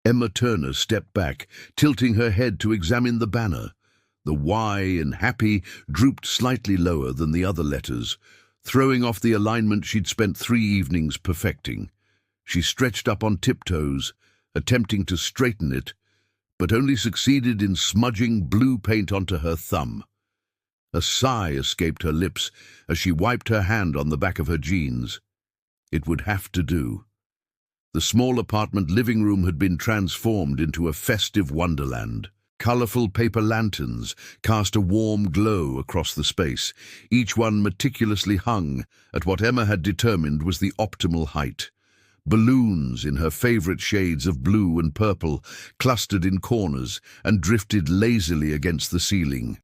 Emma Turner stepped back, tilting her head to examine the banner. The Y in happy drooped slightly lower than the other letters, throwing off the alignment she'd spent 3 evenings perfecting. She stretched up on tiptoes, attempting to straighten it, but only succeeded in smudging blue paint onto her thumb. A sigh escaped her lips as she wiped her hand on the back of her jeans. It would have to do. The small apartment living room had been transformed into a festive wonderland. Colourful paper lanterns cast a warm glow across the space, each one meticulously hung at what Emma had determined was the optimal height. Balloons in her favourite shades of blue and purple clustered in corners and drifted lazily against the ceiling.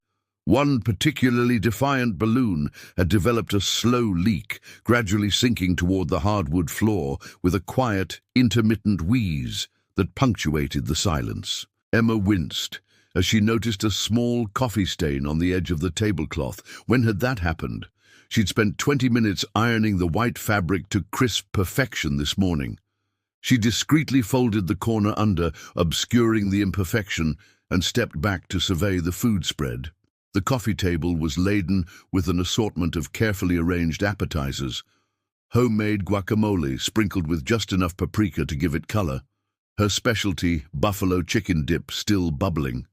One particularly defiant balloon had developed a slow leak, gradually sinking toward the hardwood floor with a quiet, intermittent wheeze that punctuated the silence. Emma winced as she noticed a small coffee stain on the edge of the tablecloth. When had that happened? She'd spent 20 minutes ironing the white fabric to crisp perfection this morning. She discreetly folded the corner under, obscuring the imperfection, and stepped back to survey the food spread. The coffee table was laden with an assortment of carefully arranged appetizers. Homemade guacamole sprinkled with just enough paprika to give it color. Her specialty, buffalo chicken dip, still bubbling.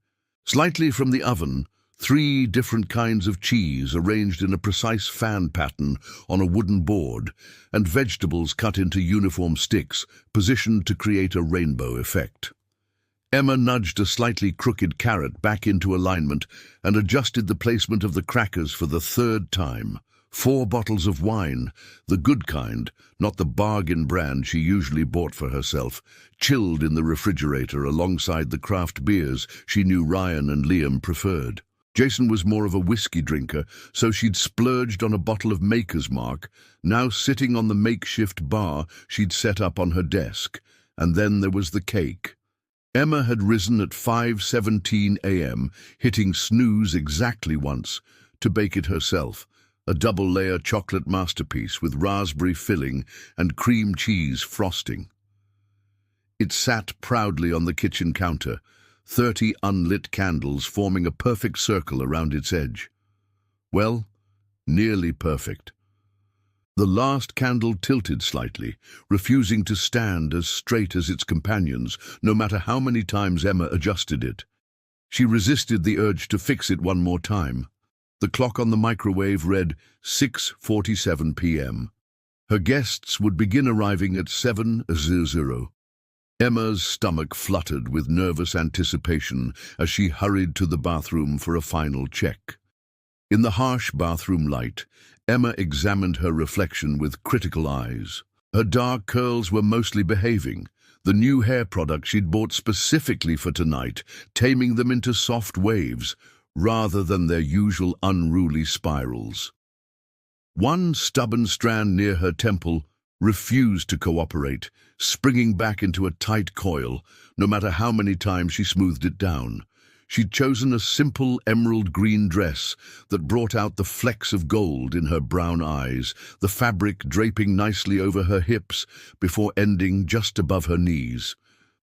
Slightly from the oven, 3 different kinds of cheese arranged in a precise fan pattern on a wooden board, and vegetables cut into uniform sticks, positioned to create a rainbow effect. Emma nudged a slightly crooked carrot back into alignment and adjusted the placement of the crackers for the 3rd time. 4 bottles of wine, the good kind, not the bargain brand she usually bought for herself, chilled in the refrigerator alongside the craft beers she knew Ryan and Liam preferred. Jason was more of a whiskey drinker, so she'd splurged on a bottle of Maker's Mark, now sitting on the makeshift bar she'd set up on her desk. And then there was the cake. Emma had risen at 5:17 a.m., hitting snooze exactly once, to bake it herself, a double-layer chocolate masterpiece with raspberry filling and cream cheese frosting. It sat proudly on the kitchen counter, 30 unlit candles forming a perfect circle around its edge. Well, nearly perfect. The last candle tilted slightly, refusing to stand as straight as its companions, no matter how many times Emma adjusted it. She resisted the urge to fix it one more time. The clock on the microwave read 6:47 p.m. Her guests would begin arriving at 7:00. Emma's stomach fluttered with nervous anticipation as she hurried to the bathroom for a final check. In the harsh bathroom light, Emma examined her reflection with critical eyes. Her dark curls were mostly behaving, the new hair product she'd bought specifically for tonight, taming them into soft waves, rather than their usual unruly spirals. One stubborn strand near her temple refused to cooperate, springing back into a tight coil, no matter how many times she smoothed it down. She'd chosen a simple emerald green dress that brought out the flecks of gold in her brown eyes, the fabric draping nicely over her hips before ending just above her knees.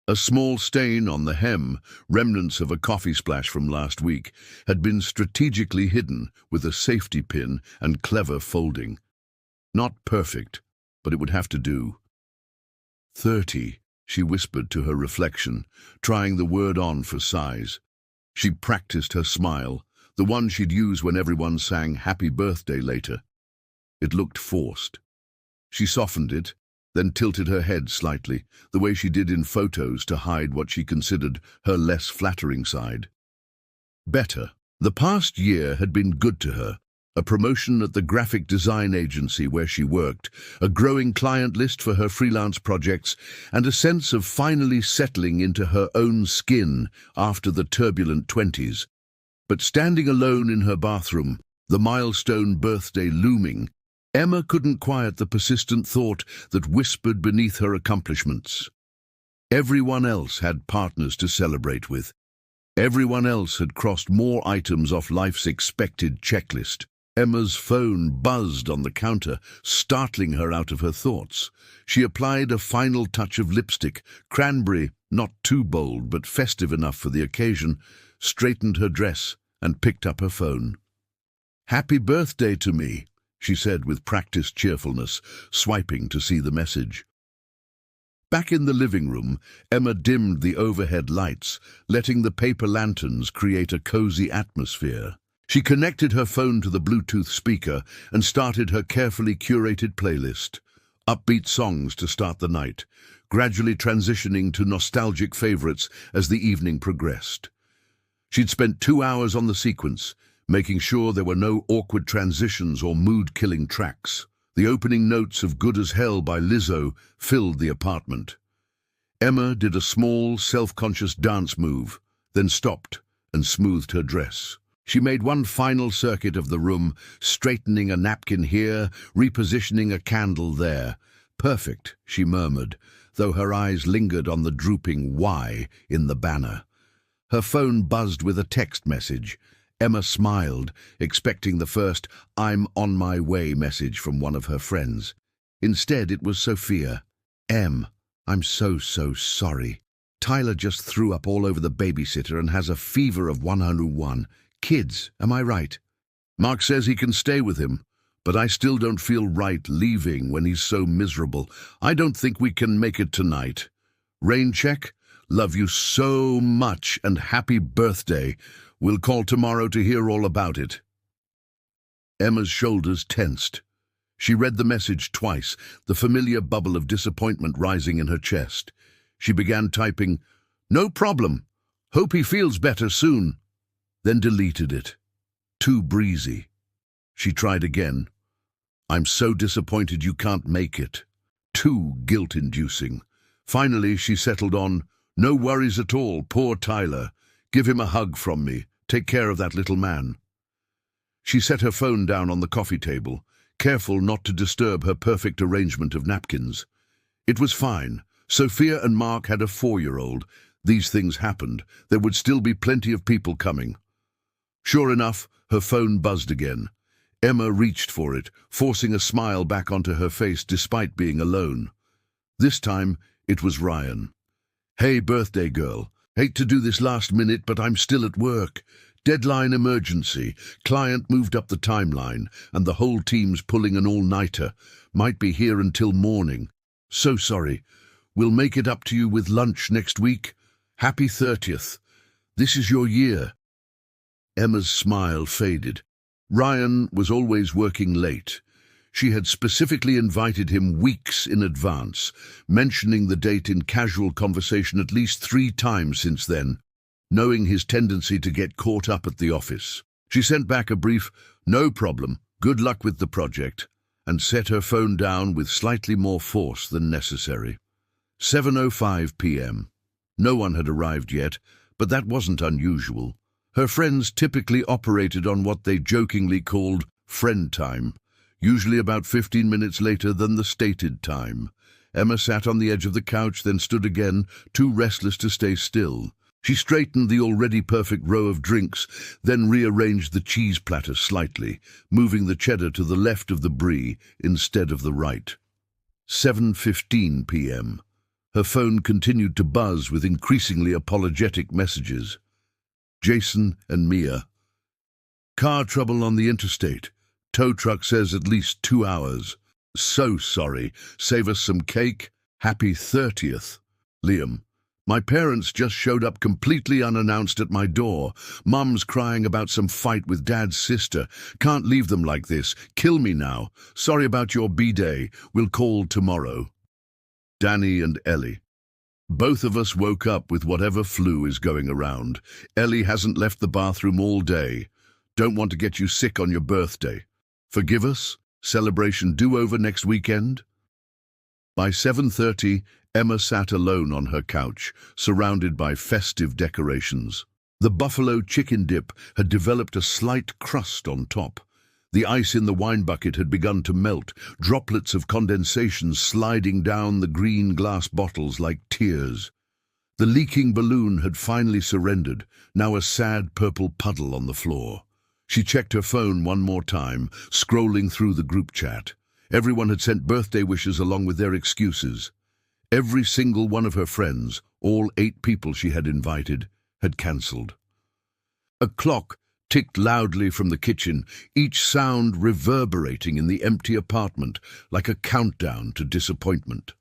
A small stain on the hem, remnants of a coffee splash from last week, had been strategically hidden with a safety pin and clever folding. Not perfect, but it would have to do. 30, she whispered to her reflection, trying the word on for size. She practiced her smile, the one she'd use when everyone sang happy birthday later. It looked forced. She softened it, then tilted her head slightly, the way she did in photos to hide what she considered her less flattering side. Better. The past year had been good to her. A promotion at the graphic design agency where she worked, a growing client list for her freelance projects, and a sense of finally settling into her own skin after the turbulent 20s. But standing alone in her bathroom, the milestone birthday looming, Emma couldn't quiet the persistent thought that whispered beneath her accomplishments. Everyone else had partners to celebrate with. Everyone else had crossed more items off life's expected checklist. Emma's phone buzzed on the counter, startling her out of her thoughts. She applied a final touch of lipstick, cranberry, not too bold but festive enough for the occasion, straightened her dress and picked up her phone. "Happy birthday to me," she said with practiced cheerfulness, swiping to see the message. Back in the living room, Emma dimmed the overhead lights, letting the paper lanterns create a cozy atmosphere. She connected her phone to the Bluetooth speaker and started her carefully curated playlist. Upbeat songs to start the night, gradually transitioning to nostalgic favorites as the evening progressed. She'd spent 2 hours on the sequence, making sure there were no awkward transitions or mood-killing tracks. The opening notes of Good as Hell by Lizzo filled the apartment. Emma did a small, self-conscious dance move, then stopped and smoothed her dress. She made one final circuit of the room, straightening a napkin here, repositioning a candle there. "Perfect," she murmured, though her eyes lingered on the drooping Y in the banner. Her phone buzzed with a text message. Emma smiled, expecting the first "I'm on my way" message from one of her friends. Instead, it was Sophia. "I'm so sorry. Tyler just threw up all over the babysitter and has a fever of 101. Kids, am I right? Mark says he can stay with him, but I still don't feel right leaving when he's so miserable. I don't think we can make it tonight. Rain check? Love you so much and happy birthday. We'll call tomorrow to hear all about it." Emma's shoulders tensed. She read the message twice, the familiar bubble of disappointment rising in her chest. She began typing, "No problem. Hope he feels better soon," then deleted it. Too breezy. She tried again. "I'm so disappointed you can't make it." Too guilt-inducing. Finally, she settled on, "No worries at all, poor Tyler. Give him a hug from me. Take care of that little man." She set her phone down on the coffee table, careful not to disturb her perfect arrangement of napkins. It was fine. Sophia and Mark had a 4-year-old. These things happened. There would still be plenty of people coming. Sure enough, her phone buzzed again. Emma reached for it, forcing a smile back onto her face despite being alone. This time, it was Ryan. "Hey, birthday girl. Hate to do this last minute, but I'm still at work. Deadline emergency. Client moved up the timeline, and the whole team's pulling an all-nighter. Might be here until morning. So sorry. We'll make it up to you with lunch next week. Happy 30th. This is your year." Emma's smile faded. Ryan was always working late. She had specifically invited him weeks in advance, mentioning the date in casual conversation at least 3 times since then, knowing his tendency to get caught up at the office. She sent back a brief, "No problem, good luck with the project," and set her phone down with slightly more force than necessary. 7:05 p.m. No one had arrived yet, but that wasn't unusual. Her friends typically operated on what they jokingly called friend time, usually about 15 minutes later than the stated time. Emma sat on the edge of the couch, then stood again, too restless to stay still. She straightened the already perfect row of drinks, then rearranged the cheese platter slightly, moving the cheddar to the left of the brie instead of the right. 7:15 p.m. Her phone continued to buzz with increasingly apologetic messages. Jason and Mia. "Car trouble on the interstate. Tow truck says at least 2 hours. So sorry. Save us some cake. Happy 30th. Liam. My parents just showed up completely unannounced at my door. Mum's crying about some fight with Dad's sister. Can't leave them like this. Kill me now. Sorry about your B-day. We'll call tomorrow." Danny and Ellie. "Both of us woke up with whatever flu is going around. Ellie hasn't left the bathroom all day. Don't want to get you sick on your birthday. Forgive us? Celebration do-over next weekend?" By 7:30, Emma sat alone on her couch, surrounded by festive decorations. The buffalo chicken dip had developed a slight crust on top. The ice in the wine bucket had begun to melt, droplets of condensation sliding down the green glass bottles like tears. The leaking balloon had finally surrendered, now a sad purple puddle on the floor. She checked her phone one more time, scrolling through the group chat. Everyone had sent birthday wishes along with their excuses. Every single one of her friends, all 8 people she had invited, had cancelled. A clock ticked loudly from the kitchen, each sound reverberating in the empty apartment like a countdown to disappointment.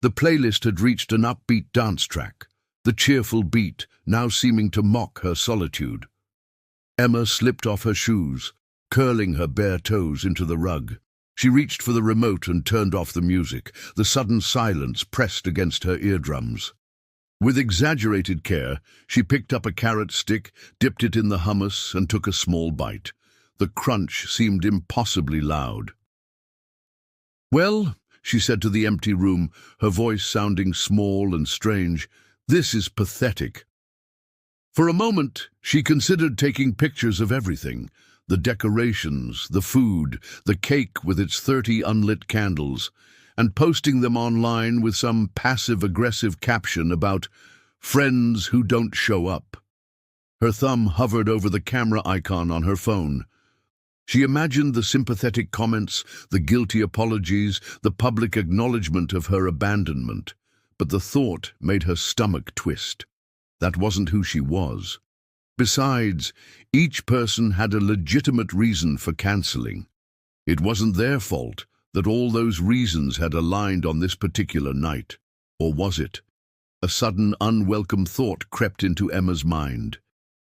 The playlist had reached an upbeat dance track, the cheerful beat now seeming to mock her solitude. Emma slipped off her shoes, curling her bare toes into the rug. She reached for the remote and turned off the music, the sudden silence pressed against her eardrums. With exaggerated care, she picked up a carrot stick, dipped it in the hummus, and took a small bite. The crunch seemed impossibly loud. "Well," she said to the empty room, her voice sounding small and strange, "this is pathetic." For a moment, she considered taking pictures of everything: the decorations, the food, the cake with its 30 unlit candles, and posting them online with some passive-aggressive caption about friends who don't show up. Her thumb hovered over the camera icon on her phone. She imagined the sympathetic comments, the guilty apologies, the public acknowledgement of her abandonment. But the thought made her stomach twist. That wasn't who she was. Besides, each person had a legitimate reason for cancelling. It wasn't their fault that all those reasons had aligned on this particular night. Or was it? A sudden, unwelcome thought crept into Emma's mind.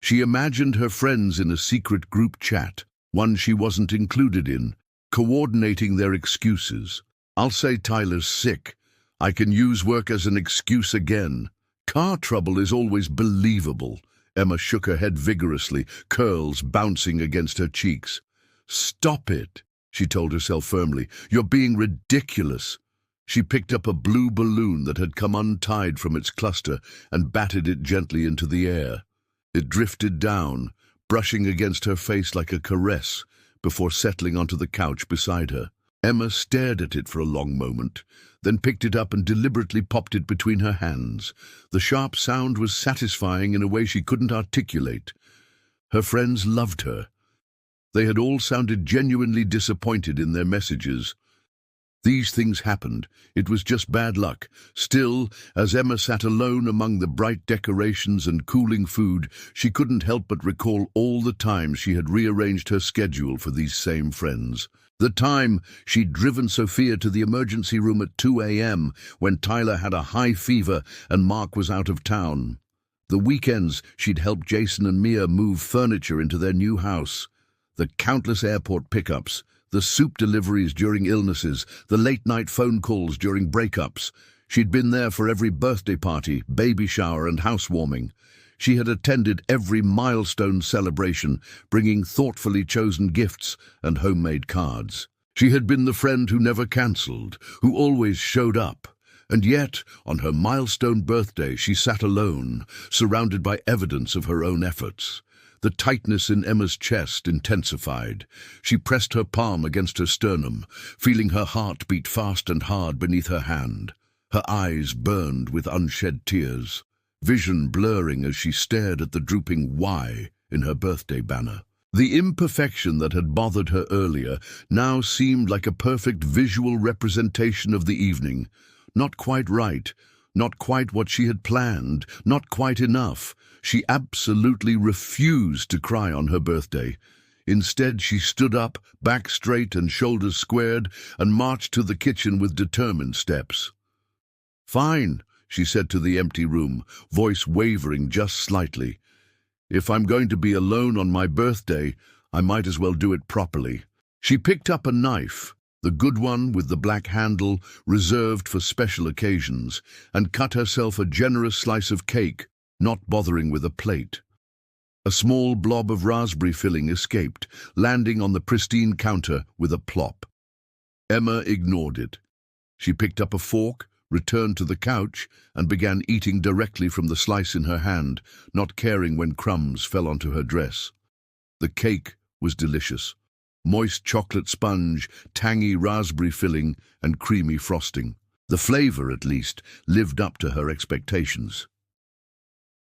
She imagined her friends in a secret group chat, one she wasn't included in, coordinating their excuses. "I'll say Tyler's sick. I can use work as an excuse again. Car trouble is always believable." Emma shook her head vigorously, curls bouncing against her cheeks. "Stop it," she told herself firmly. "You're being ridiculous." She picked up a blue balloon that had come untied from its cluster and batted it gently into the air. It drifted down, brushing against her face like a caress, before settling onto the couch beside her. Emma stared at it for a long moment, then picked it up and deliberately popped it between her hands. The sharp sound was satisfying in a way she couldn't articulate. Her friends loved her. They had all sounded genuinely disappointed in their messages. These things happened. It was just bad luck. Still, as Emma sat alone among the bright decorations and cooling food, she couldn't help but recall all the times she had rearranged her schedule for these same friends. The time she'd driven Sophia to the emergency room at 2 a.m. when Tyler had a high fever and Mark was out of town. The weekends she'd helped Jason and Mia move furniture into their new house. The countless airport pickups, the soup deliveries during illnesses, the late-night phone calls during breakups. She'd been there for every birthday party, baby shower and housewarming. She had attended every milestone celebration, bringing thoughtfully chosen gifts and homemade cards. She had been the friend who never cancelled, who always showed up. And yet, on her milestone birthday, she sat alone, surrounded by evidence of her own efforts. The tightness in Emma's chest intensified. She pressed her palm against her sternum, feeling her heart beat fast and hard beneath her hand. Her eyes burned with unshed tears, vision blurring as she stared at the drooping Y in her birthday banner. The imperfection that had bothered her earlier now seemed like a perfect visual representation of the evening. Not quite right, not quite what she had planned, not quite enough. She absolutely refused to cry on her birthday. Instead, she stood up, back straight and shoulders squared, and marched to the kitchen with determined steps. "Fine," she said to the empty room, voice wavering just slightly. "If I'm going to be alone on my birthday, I might as well do it properly." She picked up a knife, the good one with the black handle reserved for special occasions, and cut herself a generous slice of cake, not bothering with a plate. A small blob of raspberry filling escaped, landing on the pristine counter with a plop. Emma ignored it. She picked up a fork, returned to the couch, and began eating directly from the slice in her hand, not caring when crumbs fell onto her dress. The cake was delicious. Moist chocolate sponge, tangy raspberry filling, and creamy frosting. The flavor, at least, lived up to her expectations.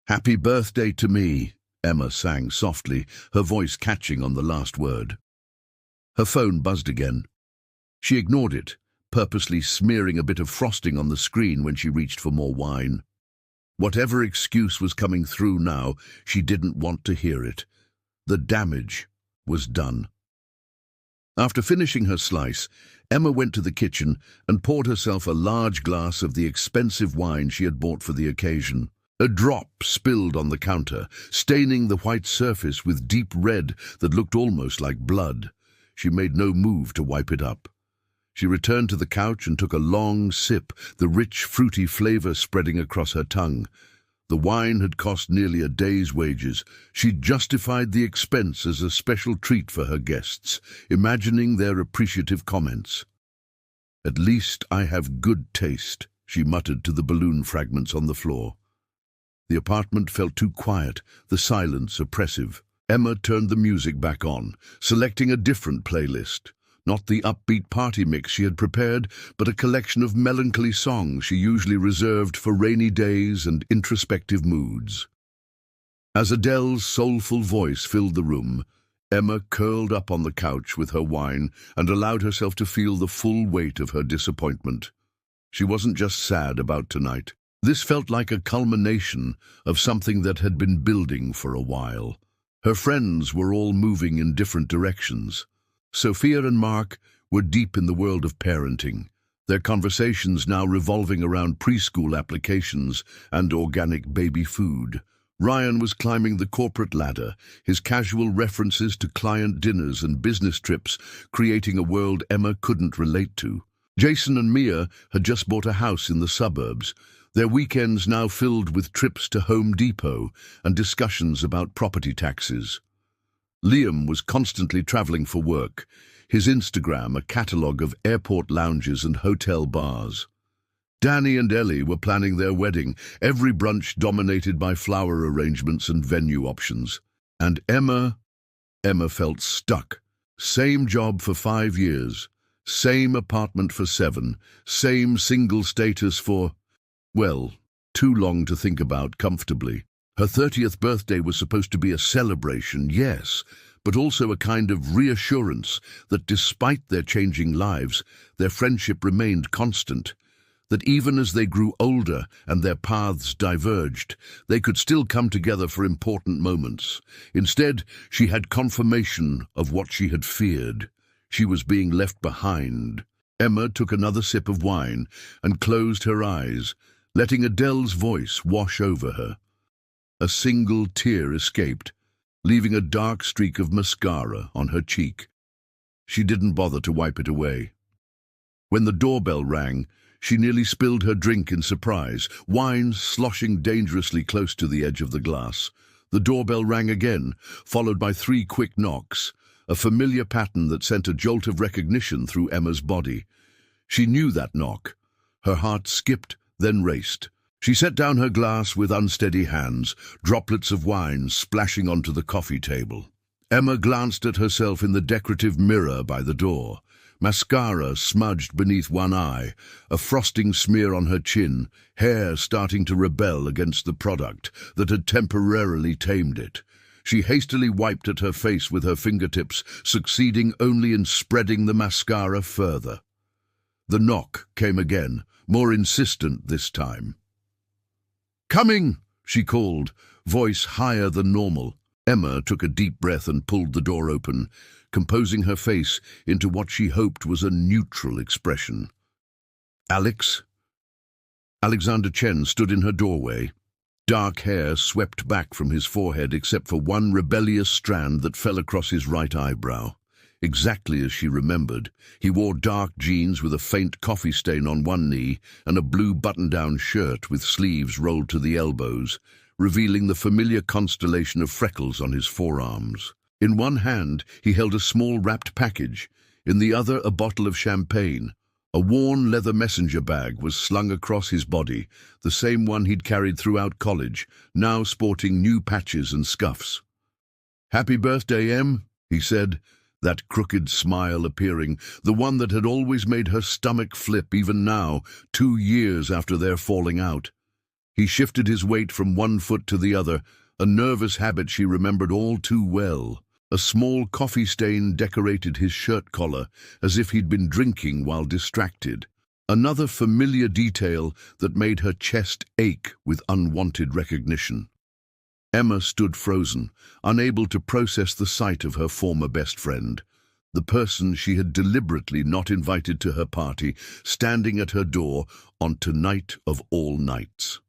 "Happy birthday to me," Emma sang softly, her voice catching on the last word. Her phone buzzed again. She ignored it, purposely smearing a bit of frosting on the screen when she reached for more wine. Whatever excuse was coming through now, she didn't want to hear it. The damage was done. After finishing her slice, Emma went to the kitchen and poured herself a large glass of the expensive wine she had bought for the occasion. A drop spilled on the counter, staining the white surface with deep red that looked almost like blood. She made no move to wipe it up. She returned to the couch and took a long sip, the rich, fruity flavor spreading across her tongue. The wine had cost nearly a day's wages. She justified the expense as a special treat for her guests, imagining their appreciative comments. "At least I have good taste," she muttered to the balloon fragments on the floor. The apartment felt too quiet, the silence oppressive. Emma turned the music back on, selecting a different playlist. Not the upbeat party mix she had prepared, but a collection of melancholy songs she usually reserved for rainy days and introspective moods. As Adele's soulful voice filled the room, Emma curled up on the couch with her wine and allowed herself to feel the full weight of her disappointment. She wasn't just sad about tonight. This felt like a culmination of something that had been building for a while. Her friends were all moving in different directions. Sophia and Mark were deep in the world of parenting, their conversations now revolving around preschool applications and organic baby food. Ryan was climbing the corporate ladder, his casual references to client dinners and business trips creating a world Emma couldn't relate to. Jason and Mia had just bought a house in the suburbs, their weekends now filled with trips to Home Depot and discussions about property taxes. Liam was constantly traveling for work, his Instagram a catalogue of airport lounges and hotel bars. Danny and Ellie were planning their wedding, every brunch dominated by flower arrangements and venue options. And Emma felt stuck. Same job for 5 years, same apartment for 7, same single status for, well, too long to think about comfortably. Her 30th birthday was supposed to be a celebration, yes, but also a kind of reassurance that despite their changing lives, their friendship remained constant, that even as they grew older and their paths diverged, they could still come together for important moments. Instead, she had confirmation of what she had feared. She was being left behind. Emma took another sip of wine and closed her eyes, letting Adele's voice wash over her. A single tear escaped, leaving a dark streak of mascara on her cheek. She didn't bother to wipe it away. When the doorbell rang, she nearly spilled her drink in surprise, wine sloshing dangerously close to the edge of the glass. The doorbell rang again, followed by 3 quick knocks, a familiar pattern that sent a jolt of recognition through Emma's body. She knew that knock. Her heart skipped, then raced. She set down her glass with unsteady hands, droplets of wine splashing onto the coffee table. Emma glanced at herself in the decorative mirror by the door. Mascara smudged beneath one eye, a frosting smear on her chin, hair starting to rebel against the product that had temporarily tamed it. She hastily wiped at her face with her fingertips, succeeding only in spreading the mascara further. The knock came again, more insistent this time. "Coming!" she called, voice higher than normal. Emma took a deep breath and pulled the door open, composing her face into what she hoped was a neutral expression. "Alex?" Alexander Chen stood in her doorway. Dark hair swept back from his forehead except for one rebellious strand that fell across his right eyebrow. Exactly as she remembered, he wore dark jeans with a faint coffee stain on one knee and a blue button-down shirt with sleeves rolled to the elbows, revealing the familiar constellation of freckles on his forearms. In one hand, he held a small wrapped package, in the other a bottle of champagne. A worn leather messenger bag was slung across his body, the same one he'd carried throughout college, now sporting new patches and scuffs. "Happy birthday, Em," he said, that crooked smile appearing, the one that had always made her stomach flip even now, 2 years after their falling out. He shifted his weight from one foot to the other, a nervous habit she remembered all too well. A small coffee stain decorated his shirt collar, as if he'd been drinking while distracted. Another familiar detail that made her chest ache with unwanted recognition. Emma stood frozen, unable to process the sight of her former best friend, the person she had deliberately not invited to her party, standing at her door on tonight of all nights.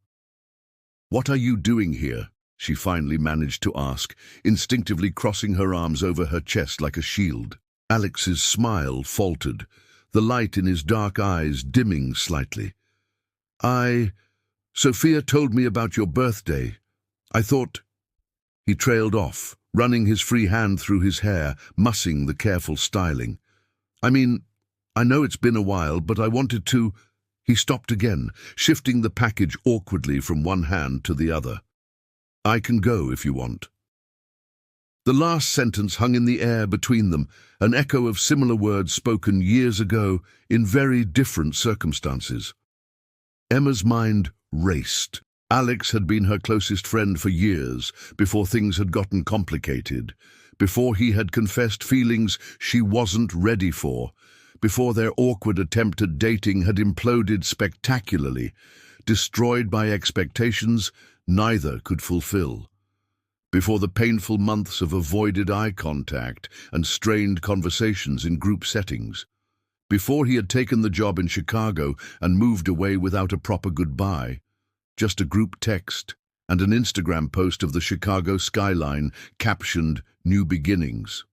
"What are you doing here?" she finally managed to ask, instinctively crossing her arms over her chest like a shield. Alex's smile faltered, the light in his dark eyes dimming slightly. Sophia told me about your birthday. I thought—" He trailed off, running his free hand through his hair, mussing the careful styling. "I mean, I know it's been a while, but I wanted to—" He stopped again, shifting the package awkwardly from one hand to the other. "I can go if you want." The last sentence hung in the air between them, an echo of similar words spoken years ago in very different circumstances. Emma's mind raced. Alex had been her closest friend for years, before things had gotten complicated, before he had confessed feelings she wasn't ready for, before their awkward attempt at dating had imploded spectacularly, destroyed by expectations neither could fulfill, before the painful months of avoided eye contact and strained conversations in group settings, before he had taken the job in Chicago and moved away without a proper goodbye, just a group text and an Instagram post of the Chicago skyline captioned "New Beginnings."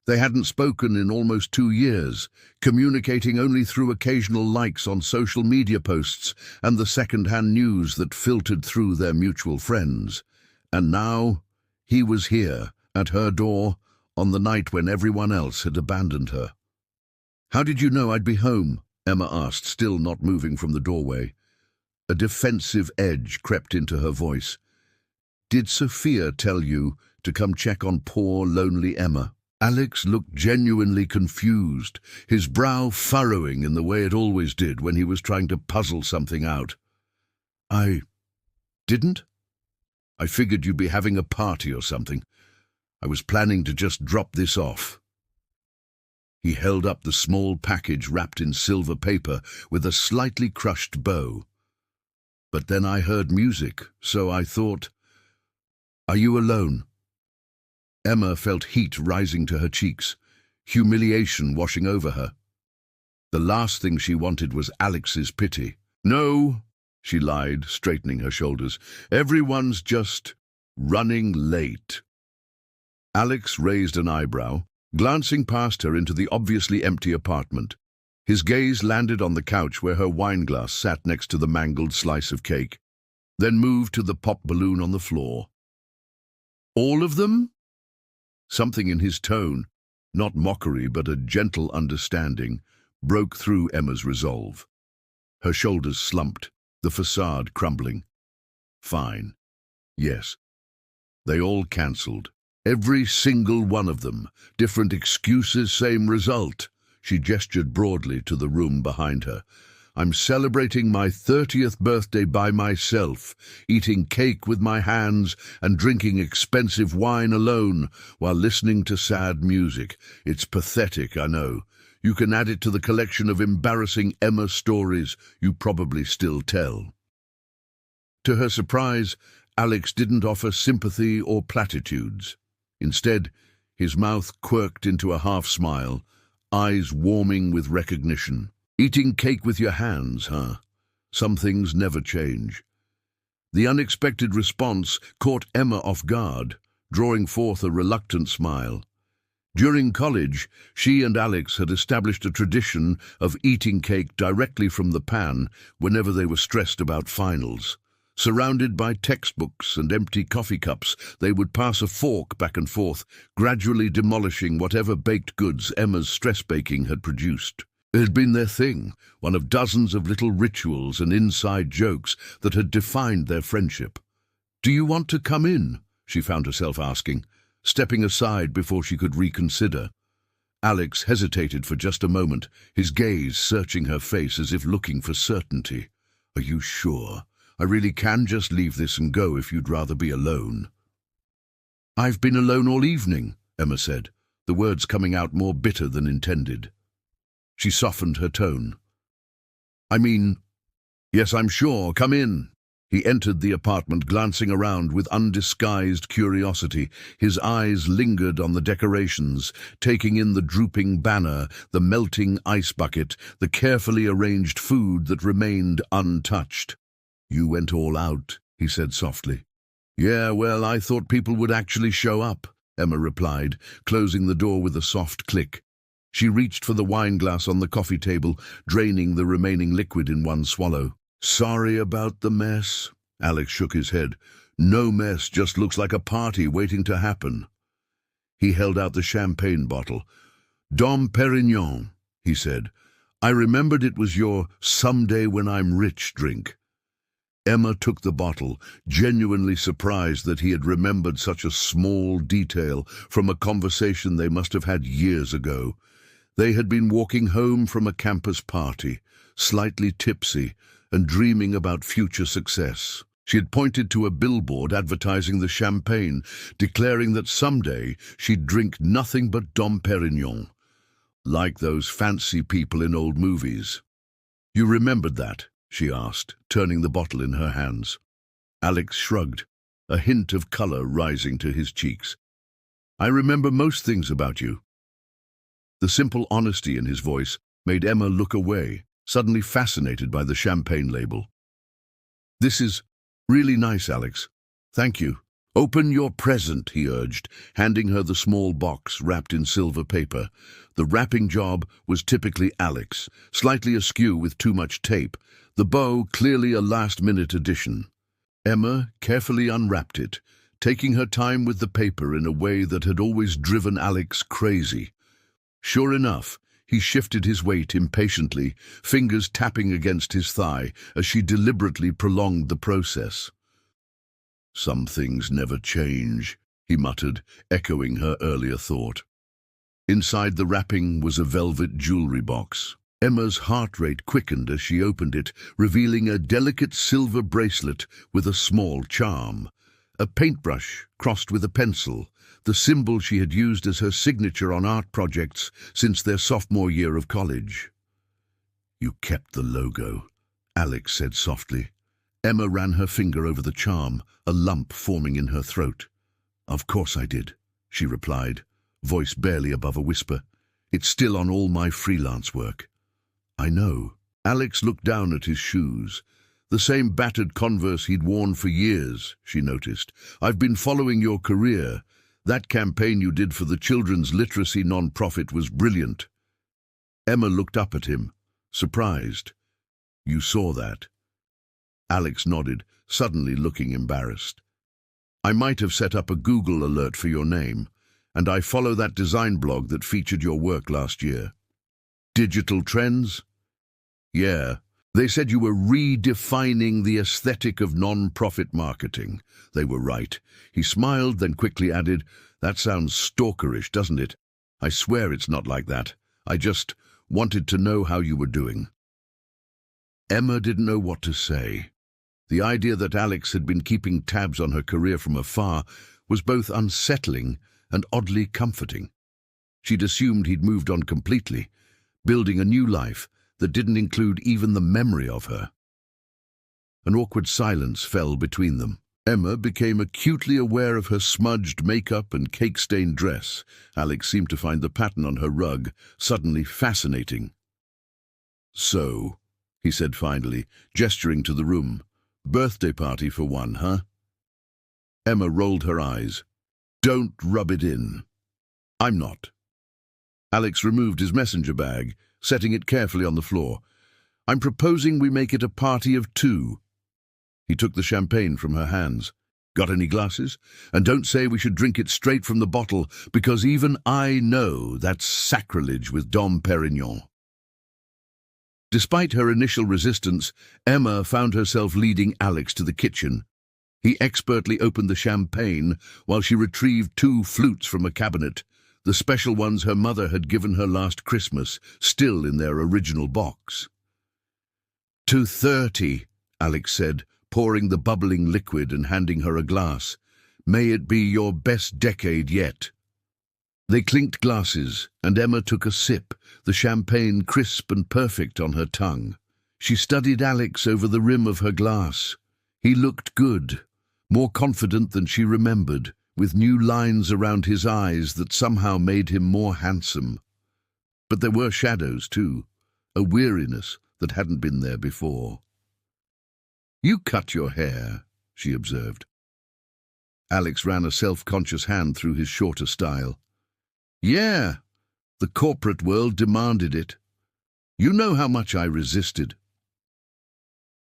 They hadn't spoken in almost 2 years, communicating only through occasional likes on social media posts and the second-hand news that filtered through their mutual friends. And now he was here, at her door, on the night when everyone else had abandoned her. "How did you know I'd be home?" Emma asked, still not moving from the doorway. A defensive edge crept into her voice. "Did Sophia tell you to come check on poor, lonely Emma?" Alex looked genuinely confused, his brow furrowing in the way it always did when he was trying to puzzle something out. "I didn't? I figured you'd be having a party or something. I was planning to just drop this off." He held up the small package wrapped in silver paper with a slightly crushed bow. "But then I heard music, so I thought—" "Are you alone?" Emma felt heat rising to her cheeks, humiliation washing over her. The last thing she wanted was Alex's pity. "No," she lied, straightening her shoulders. "Everyone's just running late." Alex raised an eyebrow, glancing past her into the obviously empty apartment. His gaze landed on the couch where her wineglass sat next to the mangled slice of cake, then moved to the pop balloon on the floor. "All of them?" Something in his tone, not mockery but a gentle understanding, broke through Emma's resolve. Her shoulders slumped, the facade crumbling. "Fine. Yes." They all cancelled. Every single one of them. Different excuses, same result. She gestured broadly to the room behind her. "I'm celebrating my 30th birthday by myself, eating cake with my hands and drinking expensive wine alone while listening to sad music. It's pathetic, I know. You can add it to the collection of embarrassing Emma stories you probably still tell." To her surprise, Alex didn't offer sympathy or platitudes. Instead, his mouth quirked into a half-smile, eyes warming with recognition. "Eating cake with your hands, huh? Some things never change." The unexpected response caught Emma off guard, drawing forth a reluctant smile. During college, she and Alex had established a tradition of eating cake directly from the pan whenever they were stressed about finals. Surrounded by textbooks and empty coffee cups, they would pass a fork back and forth, gradually demolishing whatever baked goods Emma's stress baking had produced. It had been their thing, one of dozens of little rituals and inside jokes that had defined their friendship. "Do you want to come in?" she found herself asking, stepping aside before she could reconsider. Alex hesitated for just a moment, his gaze searching her face as if looking for certainty. "Are you sure? I really can just leave this and go if you'd rather be alone." "I've been alone all evening," Emma said, the words coming out more bitter than intended. She softened her tone. "I mean, yes, I'm sure. Come in." He entered the apartment, glancing around with undisguised curiosity. His eyes lingered on the decorations, taking in the drooping banner, the melting ice bucket, the carefully arranged food that remained untouched. "You went all out," he said softly. "Yeah, well, I thought people would actually show up," Emma replied, closing the door with a soft click. She reached for the wine glass on the coffee table, draining the remaining liquid in one swallow. "Sorry about the mess." Alex shook his head. "No mess, just looks like a party waiting to happen." He held out the champagne bottle. "Dom Perignon," he said. "I remembered it was your 'someday when I'm rich' drink." Emma took the bottle, genuinely surprised that he had remembered such a small detail from a conversation they must have had years ago. They had been walking home from a campus party, slightly tipsy, and dreaming about future success. She had pointed to a billboard advertising the champagne, declaring that someday she'd drink nothing but Dom Perignon, like those fancy people in old movies. "You remembered that?" she asked, turning the bottle in her hands. Alex shrugged, a hint of color rising to his cheeks. "I remember most things about you." The simple honesty in his voice made Emma look away, suddenly fascinated by the champagne label. "This is really nice, Alex. Thank you." "Open your present," he urged, handing her the small box wrapped in silver paper. The wrapping job was typically Alex, slightly askew with too much tape, the bow clearly a last-minute addition. Emma carefully unwrapped it, taking her time with the paper in a way that had always driven Alex crazy. Sure enough, he shifted his weight impatiently, fingers tapping against his thigh as she deliberately prolonged the process. "Some things never change," he muttered, echoing her earlier thought. Inside the wrapping was a velvet jewelry box. Emma's heart rate quickened as she opened it, revealing a delicate silver bracelet with a small charm. A paintbrush crossed with a pencil, the symbol she had used as her signature on art projects since their sophomore year of college. "You kept the logo," Alex said softly. Emma ran her finger over the charm, a lump forming in her throat. "Of course I did," she replied, voice barely above a whisper. "It's still on all my freelance work." "I know." Alex looked down at his shoes. The same battered Converse he'd worn for years, she noticed. "I've been following your career. That campaign you did for the children's literacy non-profit was brilliant." Emma looked up at him, surprised. "You saw that?" Alex nodded, suddenly looking embarrassed. "I might have set up a Google alert for your name, and I follow that design blog that featured your work last year." "Digital Trends?" "Yeah. They said you were redefining the aesthetic of non-profit marketing." They were right. He smiled, then quickly added, "That sounds stalkerish, doesn't it? I swear it's not like that. I just wanted to know how you were doing." Emma didn't know what to say. The idea that Alex had been keeping tabs on her career from afar was both unsettling and oddly comforting. She'd assumed he'd moved on completely, building a new life that didn't include even the memory of her. An awkward silence fell between them. Emma became acutely aware of her smudged makeup and cake-stained dress. Alex seemed to find the pattern on her rug suddenly fascinating. "So," he said finally, gesturing to the room, "birthday party for one, huh?" Emma rolled her eyes. "Don't rub it in." "I'm not." Alex removed his messenger bag, setting it carefully on the floor. "I'm proposing we make it a party of two." He took the champagne from her hands. "Got any glasses? And don't say we should drink it straight from the bottle, because even I know that's sacrilege with Dom Perignon." Despite her initial resistance, Emma found herself leading Alex to the kitchen. He expertly opened the champagne while she retrieved two flutes from a cabinet, the special ones her mother had given her last Christmas, still in their original box. "230, Alex said, pouring the bubbling liquid and handing her a glass. May it be your best decade yet." They clinked glasses, and Emma took a sip, the champagne crisp and perfect on her tongue. She studied Alex over the rim of her glass. He looked good, more confident than she remembered, with new lines around his eyes that somehow made him more handsome. But there were shadows, too, a weariness that hadn't been there before. "You cut your hair," she observed. Alex ran a self-conscious hand through his shorter style. "Yeah, the corporate world demanded it. You know how much I resisted."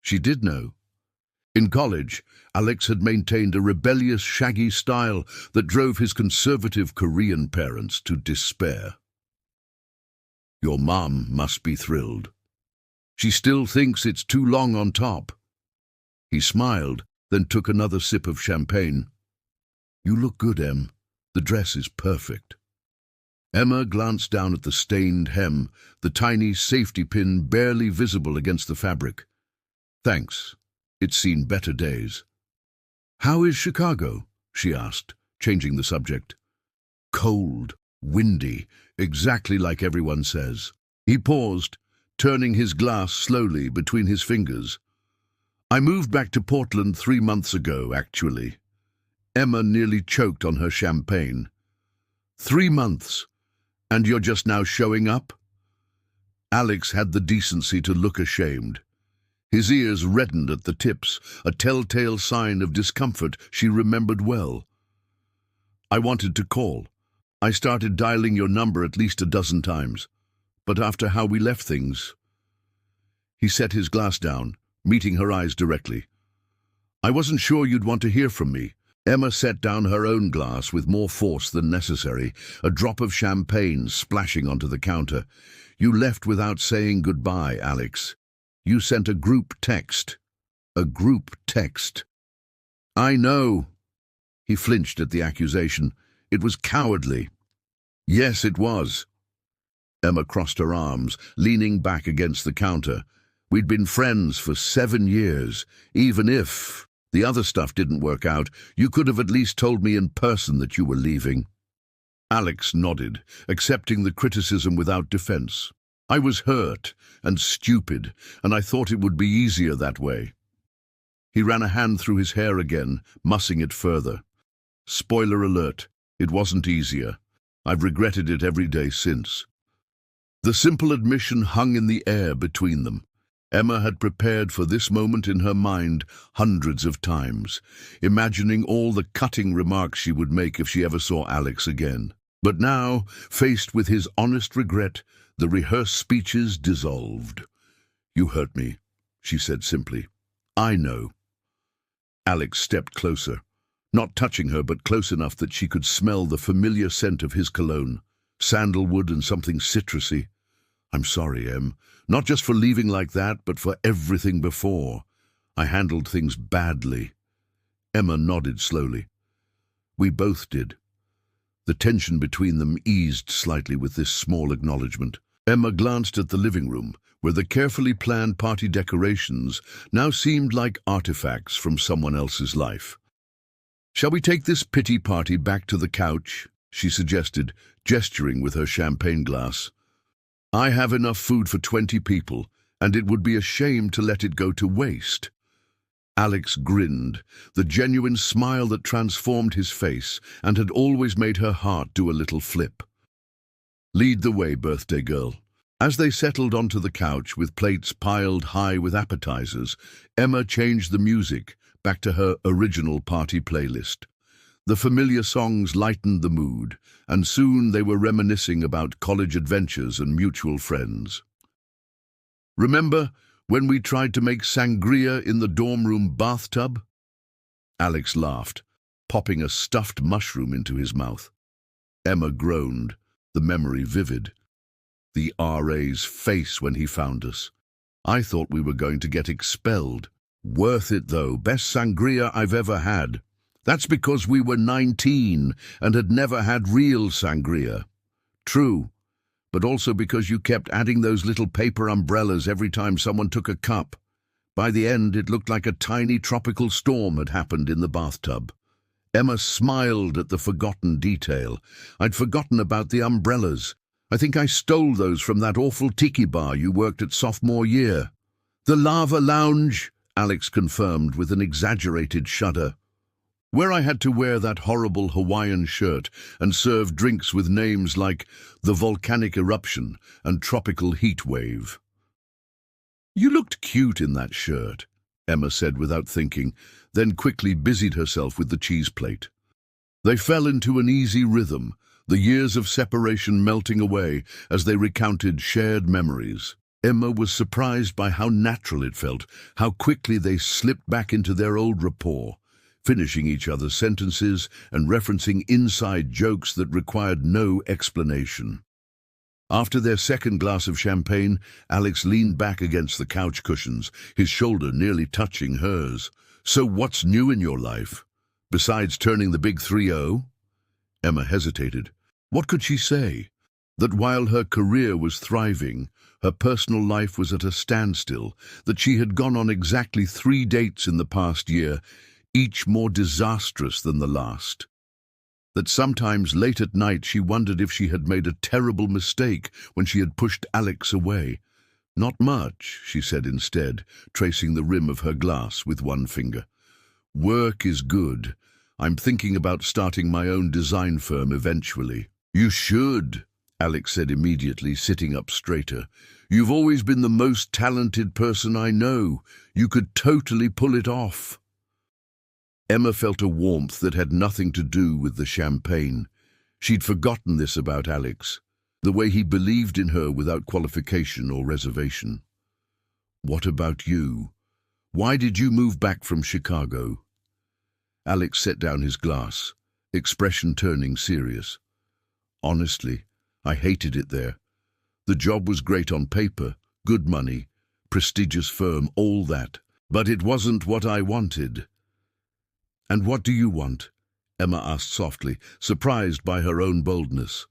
She did know. In college, Alex had maintained a rebellious, shaggy style that drove his conservative Korean parents to despair. "Your mom must be thrilled. She still thinks it's too long on top." He smiled, then took another sip of champagne. "You look good, Em. The dress is perfect." Emma glanced down at the stained hem, the tiny safety pin barely visible against the fabric. "Thanks. It's seen better days." "How is Chicago?" she asked, changing the subject. "Cold, windy, exactly like everyone says." He paused, turning his glass slowly between his fingers. "I moved back to Portland 3 months ago, actually." Emma nearly choked on her champagne. 3 months, and you're just now showing up?" Alex had the decency to look ashamed. His ears reddened at the tips, a telltale sign of discomfort she remembered well. "I wanted to call. I started dialing your number at least a dozen times. But after how we left things—" He set his glass down, meeting her eyes directly. "I wasn't sure you'd want to hear from me." Emma set down her own glass with more force than necessary, a drop of champagne splashing onto the counter. "You left without saying goodbye, Alex. You sent a group text." "A group text?" "I know." He flinched at the accusation. "It was cowardly." "Yes, it was." Emma crossed her arms, leaning back against the counter. "We'd been friends for 7 years. Even if the other stuff didn't work out, you could have at least told me in person that you were leaving." Alex nodded, accepting the criticism without defense. "I was hurt and stupid, and I thought it would be easier that way." He ran a hand through his hair again, mussing it further. "Spoiler alert, it wasn't easier. I've regretted it every day since." The simple admission hung in the air between them. Emma had prepared for this moment in her mind hundreds of times, imagining all the cutting remarks she would make if she ever saw Alex again. But now, faced with his honest regret, the rehearsed speeches dissolved. "You hurt me," she said simply. "I know." Alex stepped closer, not touching her but close enough that she could smell the familiar scent of his cologne, sandalwood and something citrusy. "I'm sorry, Em, not just for leaving like that, but for everything before. I handled things badly." Emma nodded slowly. "We both did." The tension between them eased slightly with this small acknowledgement. Emma glanced at the living room, where the carefully planned party decorations now seemed like artifacts from someone else's life. "Shall we take this pity party back to the couch?" she suggested, gesturing with her champagne glass. "I have enough food for 20 people, and it would be a shame to let it go to waste." Alex grinned, the genuine smile that transformed his face and had always made her heart do a little flip. "Lead the way, birthday girl." As they settled onto the couch with plates piled high with appetizers, Emma changed the music back to her original party playlist. The familiar songs lightened the mood, and soon they were reminiscing about college adventures and mutual friends. "Remember when we tried to make sangria in the dorm room bathtub?" Alex laughed, popping a stuffed mushroom into his mouth. Emma groaned, the memory vivid. "The RA's face when he found us. I thought we were going to get expelled. Worth it though, best sangria I've ever had. That's because we were 19 and had never had real sangria." "True, but also because you kept adding those little paper umbrellas every time someone took a cup. By the end, it looked like a tiny tropical storm had happened in the bathtub." Emma smiled at the forgotten detail. I'd forgotten about the umbrellas. I think I stole those from that awful tiki bar you worked at sophomore year. The Lava Lounge, Alex confirmed with an exaggerated shudder. Where I had to wear that horrible Hawaiian shirt and serve drinks with names like the Volcanic Eruption and Tropical Heat Wave. You looked cute in that shirt, Emma said without thinking, then quickly busied herself with the cheese plate. They fell into an easy rhythm, the years of separation melting away as they recounted shared memories. Emma was surprised by how natural it felt, how quickly they slipped back into their old rapport, finishing each other's sentences and referencing inside jokes that required no explanation. After their second glass of champagne, Alex leaned back against the couch cushions, his shoulder nearly touching hers. So what's new in your life? Besides turning the big 3-0? Emma hesitated. What could she say? That while her career was thriving, her personal life was at a standstill, that she had gone on exactly 3 dates in the past year, each more disastrous than the last. That sometimes late at night she wondered if she had made a terrible mistake when she had pushed Alex away. Not much, she said instead, tracing the rim of her glass with one finger. Work is good. I'm thinking about starting my own design firm eventually. You should, Alex said immediately, sitting up straighter. You've always been the most talented person I know. You could totally pull it off. Emma felt a warmth that had nothing to do with the champagne. She'd forgotten this about Alex, the way he believed in her without qualification or reservation. What about you? Why did you move back from Chicago? Alex set down his glass, expression turning serious. Honestly, I hated it there. The job was great on paper, good money, prestigious firm, all that. But it wasn't what I wanted. And what do you want? Emma asked softly, surprised by her own boldness.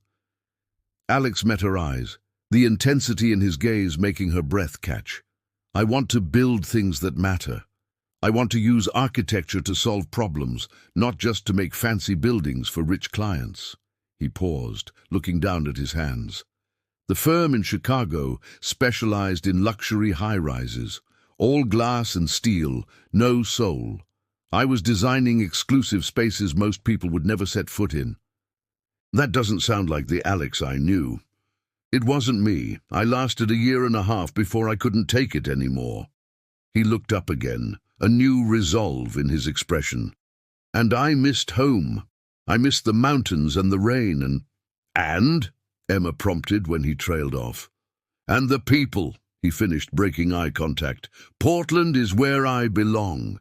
Alex met her eyes, the intensity in his gaze making her breath catch. I want to build things that matter. I want to use architecture to solve problems, not just to make fancy buildings for rich clients. He paused, looking down at his hands. The firm in Chicago specialized in luxury high-rises, all glass and steel, no soul. I was designing exclusive spaces most people would never set foot in. That doesn't sound like the Alex I knew. It wasn't me. I lasted 1.5 years before I couldn't take it anymore. He looked up again, a new resolve in his expression. And I missed home. I missed the mountains and the rain and, Emma prompted when he trailed off. And the people, he finished, breaking eye contact. Portland is where I belong.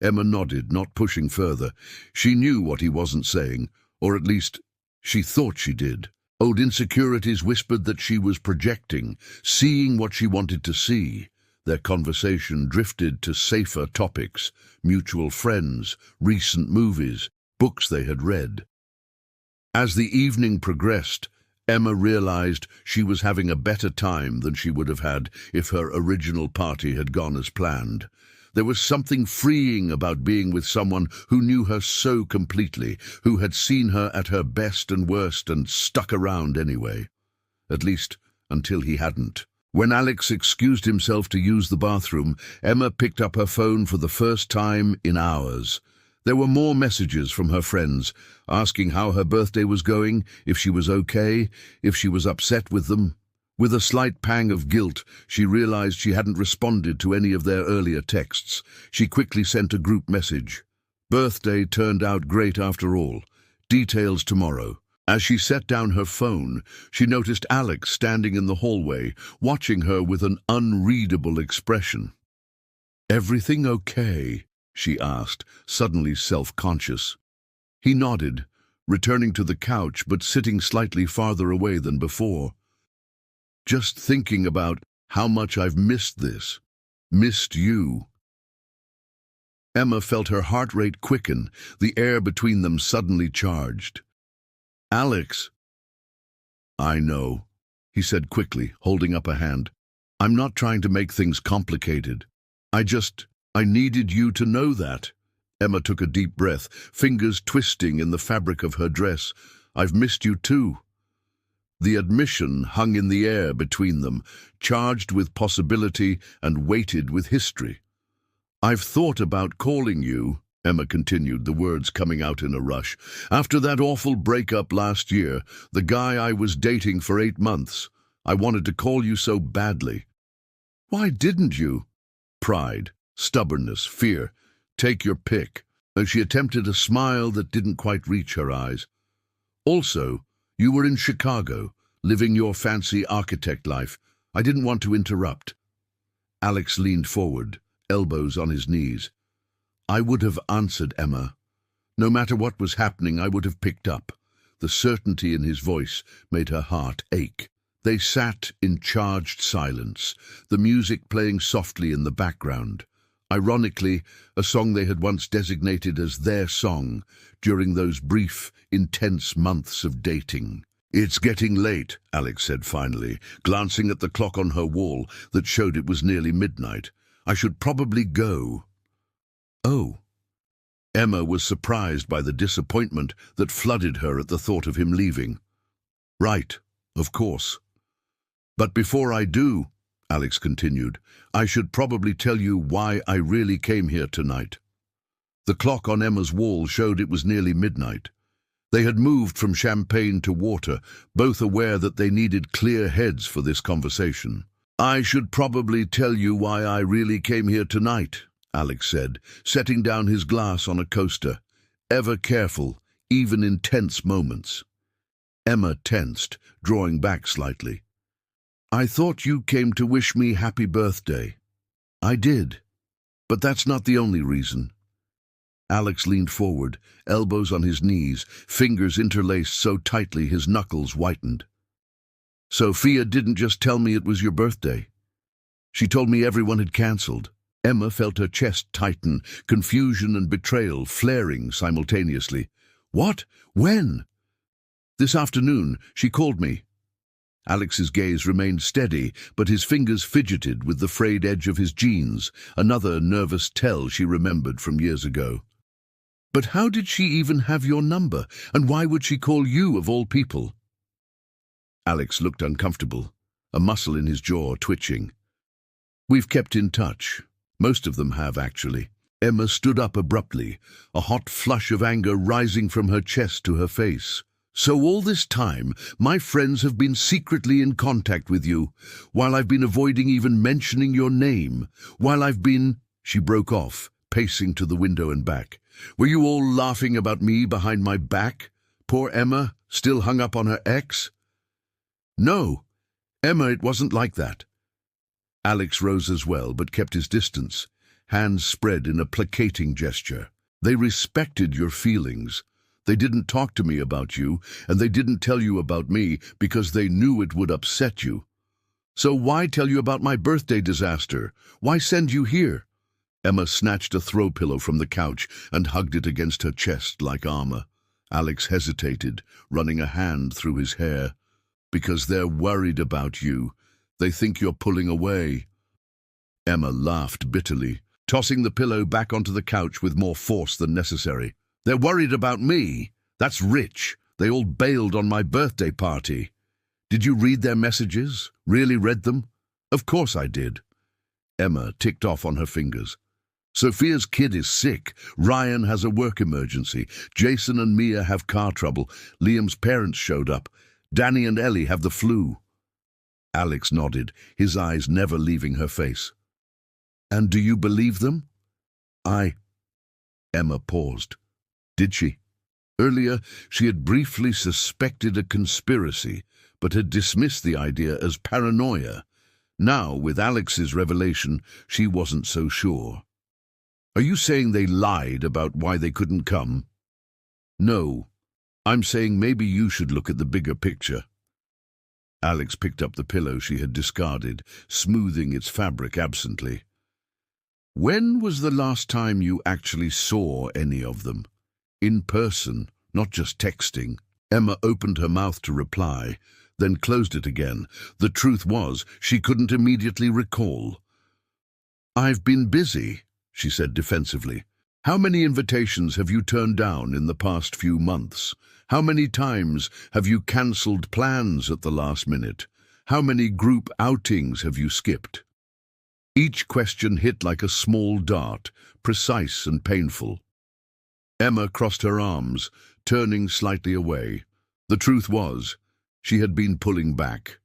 Emma nodded, not pushing further. She knew what he wasn't saying, or at least she thought she did. Old insecurities whispered that she was projecting, seeing what she wanted to see. Their conversation drifted to safer topics, mutual friends, recent movies, books they had read. As the evening progressed, Emma realized she was having a better time than she would have had if her original party had gone as planned. There was something freeing about being with someone who knew her so completely, who had seen her at her best and worst and stuck around anyway. At least, until he hadn't. When Alex excused himself to use the bathroom, Emma picked up her phone for the first time in hours. There were more messages from her friends, asking how her birthday was going, if she was okay, if she was upset with them. With a slight pang of guilt, she realized she hadn't responded to any of their earlier texts. She quickly sent a group message. Birthday turned out great after all. Details tomorrow. As she set down her phone, she noticed Alex standing in the hallway, watching her with an unreadable expression. "Everything okay?" she asked, suddenly self-conscious. He nodded, returning to the couch but sitting slightly farther away than before. Just thinking about how much I've missed this. Missed you. Emma felt her heart rate quicken, the air between them suddenly charged. Alex. I know, he said quickly, holding up a hand. I'm not trying to make things complicated. I needed you to know that. Emma took a deep breath, fingers twisting in the fabric of her dress. "I've missed you too." The admission hung in the air between them, charged with possibility and weighted with history. "I've thought about calling you," Emma continued, the words coming out in a rush. "After that awful breakup last year, the guy I was dating for 8 months, I wanted to call you so badly." "Why didn't you?" Pride, stubbornness, fear. Take your pick. Though she attempted a smile that didn't quite reach her eyes. "Also, you were in Chicago, living your fancy architect life. I didn't want to interrupt." Alex leaned forward, elbows on his knees. "I would have answered, Emma. No matter what was happening, I would have picked up." The certainty in his voice made her heart ache. They sat in charged silence, the music playing softly in the background. Ironically, a song they had once designated as their song during those brief, intense months of dating. "It's getting late," Alex said finally, glancing at the clock on her wall that showed it was nearly midnight. "I should probably go." "Oh." Emma was surprised by the disappointment that flooded her at the thought of him leaving. "Right, of course. But before I do," Alex continued, "I should probably tell you why I really came here tonight." The clock on Emma's wall showed it was nearly midnight. They had moved from champagne to water, both aware that they needed clear heads for this conversation. "I should probably tell you why I really came here tonight," Alex said, setting down his glass on a coaster. Ever careful, even in tense moments. Emma tensed, drawing back slightly. "I thought you came to wish me happy birthday." "I did, but that's not the only reason." Alex leaned forward, elbows on his knees, fingers interlaced so tightly his knuckles whitened. "Sophia didn't just tell me it was your birthday. She told me everyone had cancelled." Emma felt her chest tighten, confusion and betrayal flaring simultaneously. "What? When?" "This afternoon. She called me." Alex's gaze remained steady, but his fingers fidgeted with the frayed edge of his jeans, another nervous tell she remembered from years ago. "But how did she even have your number, and why would she call you of all people?" Alex looked uncomfortable, a muscle in his jaw twitching. "We've kept in touch. Most of them have, actually." Emma stood up abruptly, a hot flush of anger rising from her chest to her face. "So all this time, my friends have been secretly in contact with you, while I've been avoiding even mentioning your name, while I've been—" She broke off, pacing to the window and back. "Were you all laughing about me behind my back? Poor Emma, still hung up on her ex?" "No, Emma, it wasn't like that." Alex rose as well, but kept his distance, hands spread in a placating gesture. "They respected your feelings. They didn't talk to me about you, and they didn't tell you about me because they knew it would upset you. So why tell you about my birthday disaster? Why send you here?" Emma snatched a throw pillow from the couch and hugged it against her chest like armor. Alex hesitated, running a hand through his hair. "Because they're worried about you. They think you're pulling away." Emma laughed bitterly, tossing the pillow back onto the couch with more force than necessary. "They're worried about me? That's rich. They all bailed on my birthday party. Did you read their messages? Really read them?" "Of course I did." Emma ticked off on her fingers. "Sophia's kid is sick. Ryan has a work emergency. Jason and Mia have car trouble. Liam's parents showed up. Danny and Ellie have the flu." Alex nodded, his eyes never leaving her face. "And do you believe them?" Emma paused. Did she? Earlier, she had briefly suspected a conspiracy, but had dismissed the idea as paranoia. Now, with Alex's revelation, she wasn't so sure. "Are you saying they lied about why they couldn't come?" "No. I'm saying maybe you should look at the bigger picture." Alex picked up the pillow she had discarded, smoothing its fabric absently. "When was the last time you actually saw any of them? In person, not just texting?" Emma opened her mouth to reply, then closed it again. The truth was, she couldn't immediately recall. "I've been busy," she said defensively. How many invitations have you turned down in the past few months? How many times have you cancelled plans at the last minute? How many group outings have you skipped? Each question hit like a small dart, precise and painful. Emma crossed her arms, turning slightly away. The truth was, she had been pulling back.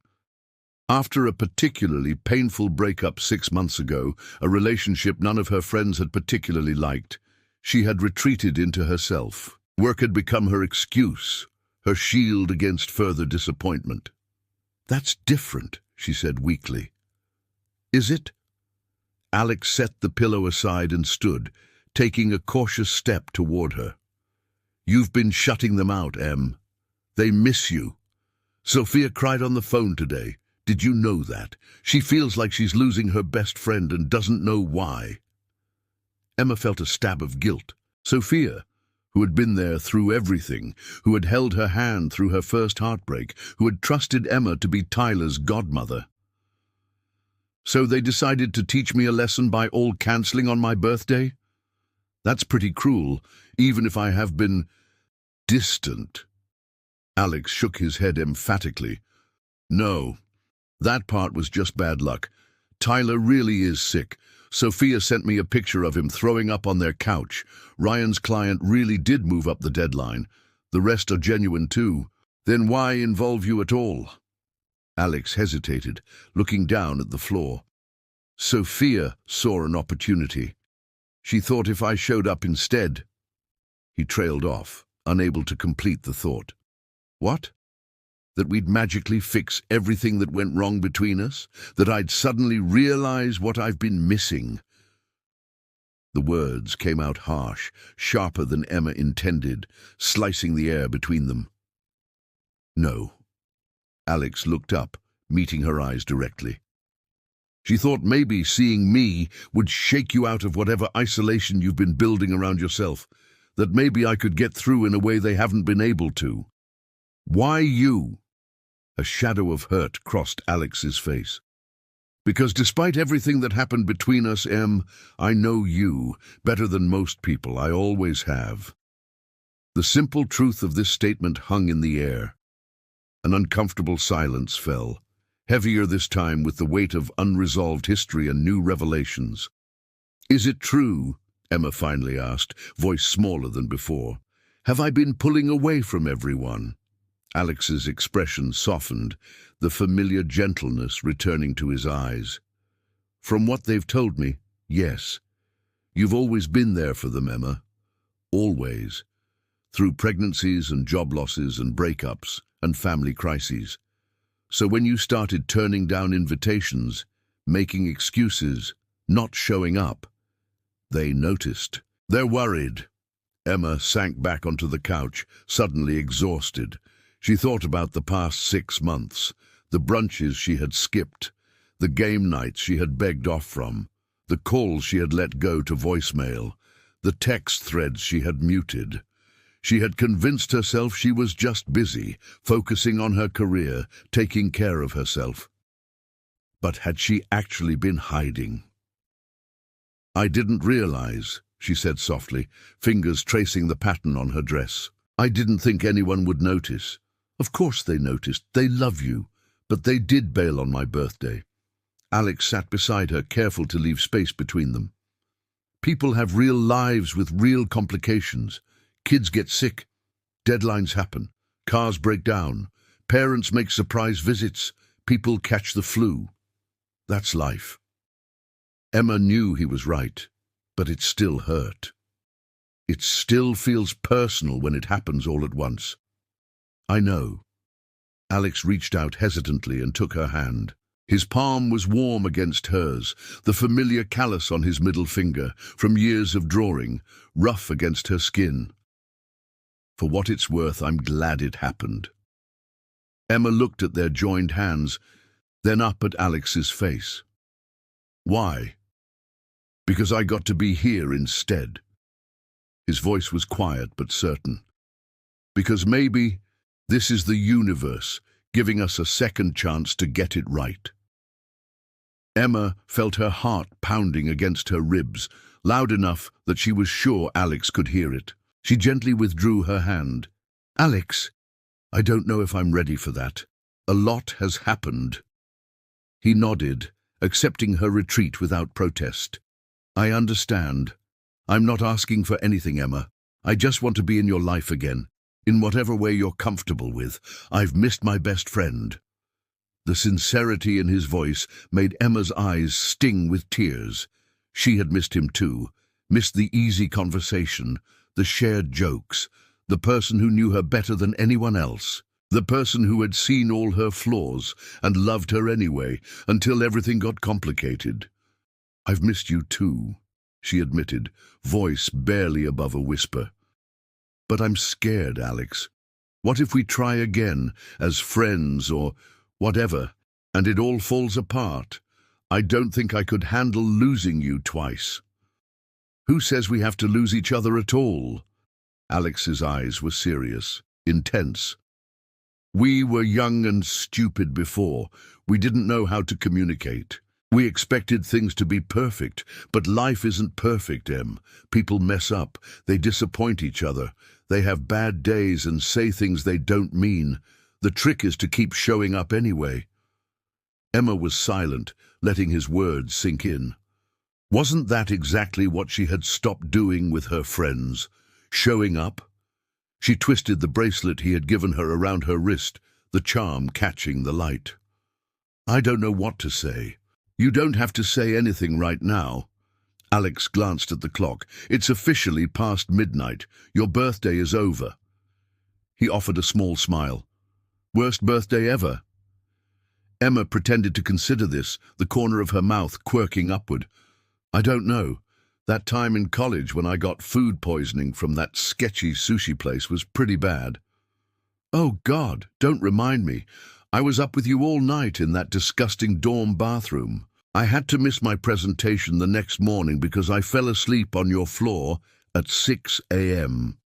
After a particularly painful breakup 6 months ago, a relationship none of her friends had particularly liked, she had retreated into herself. Work had become her excuse, her shield against further disappointment. "That's different," she said weakly. "Is it?" Alex set the pillow aside and stood, taking a cautious step toward her. "You've been shutting them out, Em. They miss you. Sophia cried on the phone today. Did you know that? She feels like she's losing her best friend and doesn't know why." Emma felt a stab of guilt. Sophia, who had been there through everything, who had held her hand through her first heartbreak, who had trusted Emma to be Tyler's godmother. "So they decided to teach me a lesson by all cancelling on my birthday? That's pretty cruel, even if I have been distant." Alex shook his head emphatically. "No, that part was just bad luck. Tyler really is sick. Sophia sent me a picture of him throwing up on their couch. Ryan's client really did move up the deadline. The rest are genuine too. Then why involve you at all?" Alex hesitated, looking down at the floor. "Sophia saw an opportunity. She thought if I showed up instead." He trailed off, unable to complete the thought. "What? That we'd magically fix everything that went wrong between us? That I'd suddenly realize what I've been missing?" The words came out harsh, sharper than Emma intended, slicing the air between them. "No." Alex looked up, meeting her eyes directly. "She thought maybe seeing me would shake you out of whatever isolation you've been building around yourself, that maybe I could get through in a way they haven't been able to." "Why you?" A shadow of hurt crossed Alex's face. "Because despite everything that happened between us, Em, I know you better than most people. I always have." The simple truth of this statement hung in the air. An uncomfortable silence fell, heavier this time with the weight of unresolved history and new revelations. "Is it true?" Emma finally asked, voice smaller than before. "Have I been pulling away from everyone?" Alex's expression softened, the familiar gentleness returning to his eyes. "From what they've told me, yes. You've always been there for them, Emma. Always. Through pregnancies and job losses and breakups and family crises. So when you started turning down invitations, making excuses, not showing up, they noticed. They're worried." Emma sank back onto the couch, suddenly exhausted. She thought about the past 6 months, the brunches she had skipped, the game nights she had begged off from, the calls she had let go to voicemail, the text threads she had muted. She had convinced herself she was just busy, focusing on her career, taking care of herself. But had she actually been hiding? "I didn't realize," she said softly, fingers tracing the pattern on her dress. "I didn't think anyone would notice. Of course they noticed. They love you. But they did bail on my birthday." Alex sat beside her, careful to leave space between them. "People have real lives with real complications. Kids get sick. Deadlines happen. Cars break down. Parents make surprise visits. People catch the flu. That's life." Emma knew he was right, but it still hurt. It still feels personal when it happens all at once. "I know." Alex reached out hesitantly and took her hand. His palm was warm against hers, the familiar callus on his middle finger, from years of drawing, rough against her skin. "For what it's worth, I'm glad it happened." Emma looked at their joined hands, then up at Alex's face. "Why?" "Because I got to be here instead." His voice was quiet but certain. "Because maybe this is the universe giving us a second chance to get it right." Emma felt her heart pounding against her ribs, loud enough that she was sure Alex could hear it. She gently withdrew her hand. "Alex, I don't know if I'm ready for that. A lot has happened." He nodded, accepting her retreat without protest. "I understand. I'm not asking for anything, Emma. I just want to be in your life again, in whatever way you're comfortable with. I've missed my best friend." The sincerity in his voice made Emma's eyes sting with tears. She had missed him too, missed the easy conversation, the shared jokes, the person who knew her better than anyone else, the person who had seen all her flaws and loved her anyway, until everything got complicated. "I've missed you too," she admitted, voice barely above a whisper. "But I'm scared, Alex. What if we try again, as friends or whatever, and it all falls apart? I don't think I could handle losing you twice." "Who says we have to lose each other at all?" Alex's eyes were serious, intense. "We were young and stupid before. We didn't know how to communicate. We expected things to be perfect, but life isn't perfect, Em. People mess up, they disappoint each other, they have bad days and say things they don't mean. The trick is to keep showing up anyway." Emma was silent, letting his words sink in. Wasn't that exactly what she had stopped doing with her friends? Showing up? She twisted the bracelet he had given her around her wrist, the charm catching the light. "I don't know what to say." "You don't have to say anything right now." Alex glanced at the clock. "It's officially past midnight. Your birthday is over." He offered a small smile. "Worst birthday ever?" Emma pretended to consider this, the corner of her mouth quirking upward. "I don't know. That time in college when I got food poisoning from that sketchy sushi place was pretty bad." "Oh God, don't remind me. I was up with you all night in that disgusting dorm bathroom. I had to miss my presentation the next morning because I fell asleep on your floor at 6 a.m.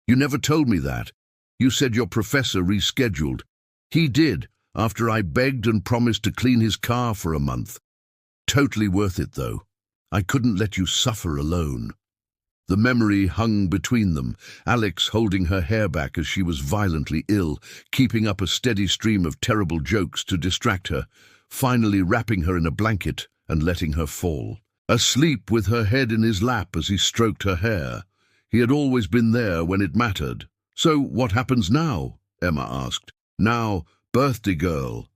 You never told me that. You said your professor rescheduled. He did, after I begged and promised to clean his car for a month. Totally worth it, though. I couldn't let you suffer alone." The memory hung between them, Alex holding her hair back as she was violently ill, keeping up a steady stream of terrible jokes to distract her, finally wrapping her in a blanket and letting her fall. Asleep with her head in his lap as he stroked her hair. He had always been there when it mattered. "So what happens now?" Emma asked. "Now, birthday girl.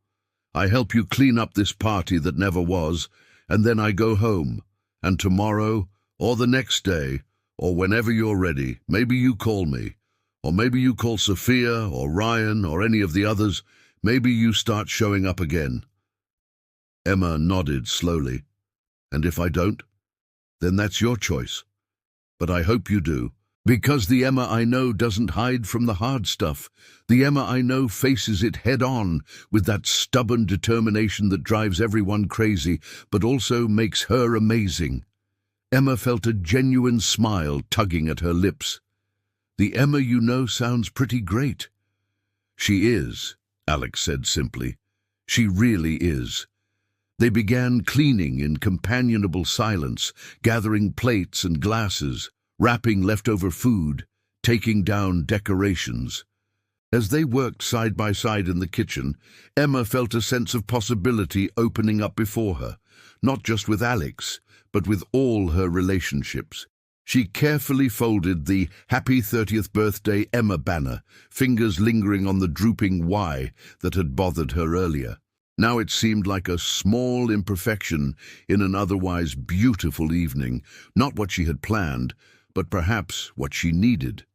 I help you clean up this party that never was, and then I go home. And tomorrow, or the next day, or whenever you're ready, maybe you call me. Or maybe you call Sophia or Ryan or any of the others. Maybe you start showing up again." Emma nodded slowly. "And if I don't? Then that's your choice. But I hope you do. Because the Emma I know doesn't hide from the hard stuff. The Emma I know faces it head-on with that stubborn determination that drives everyone crazy, but also makes her amazing." Emma felt a genuine smile tugging at her lips. "The Emma you know sounds pretty great." "She is," Alex said simply. "She really is." They began cleaning in companionable silence, gathering plates and glasses, wrapping leftover food, taking down decorations. As they worked side by side in the kitchen, Emma felt a sense of possibility opening up before her, not just with Alex, but with all her relationships. She carefully folded the "Happy 30th Birthday, Emma" banner, fingers lingering on the drooping Y that had bothered her earlier. Now it seemed like a small imperfection in an otherwise beautiful evening, not what she had planned, but perhaps what she needed.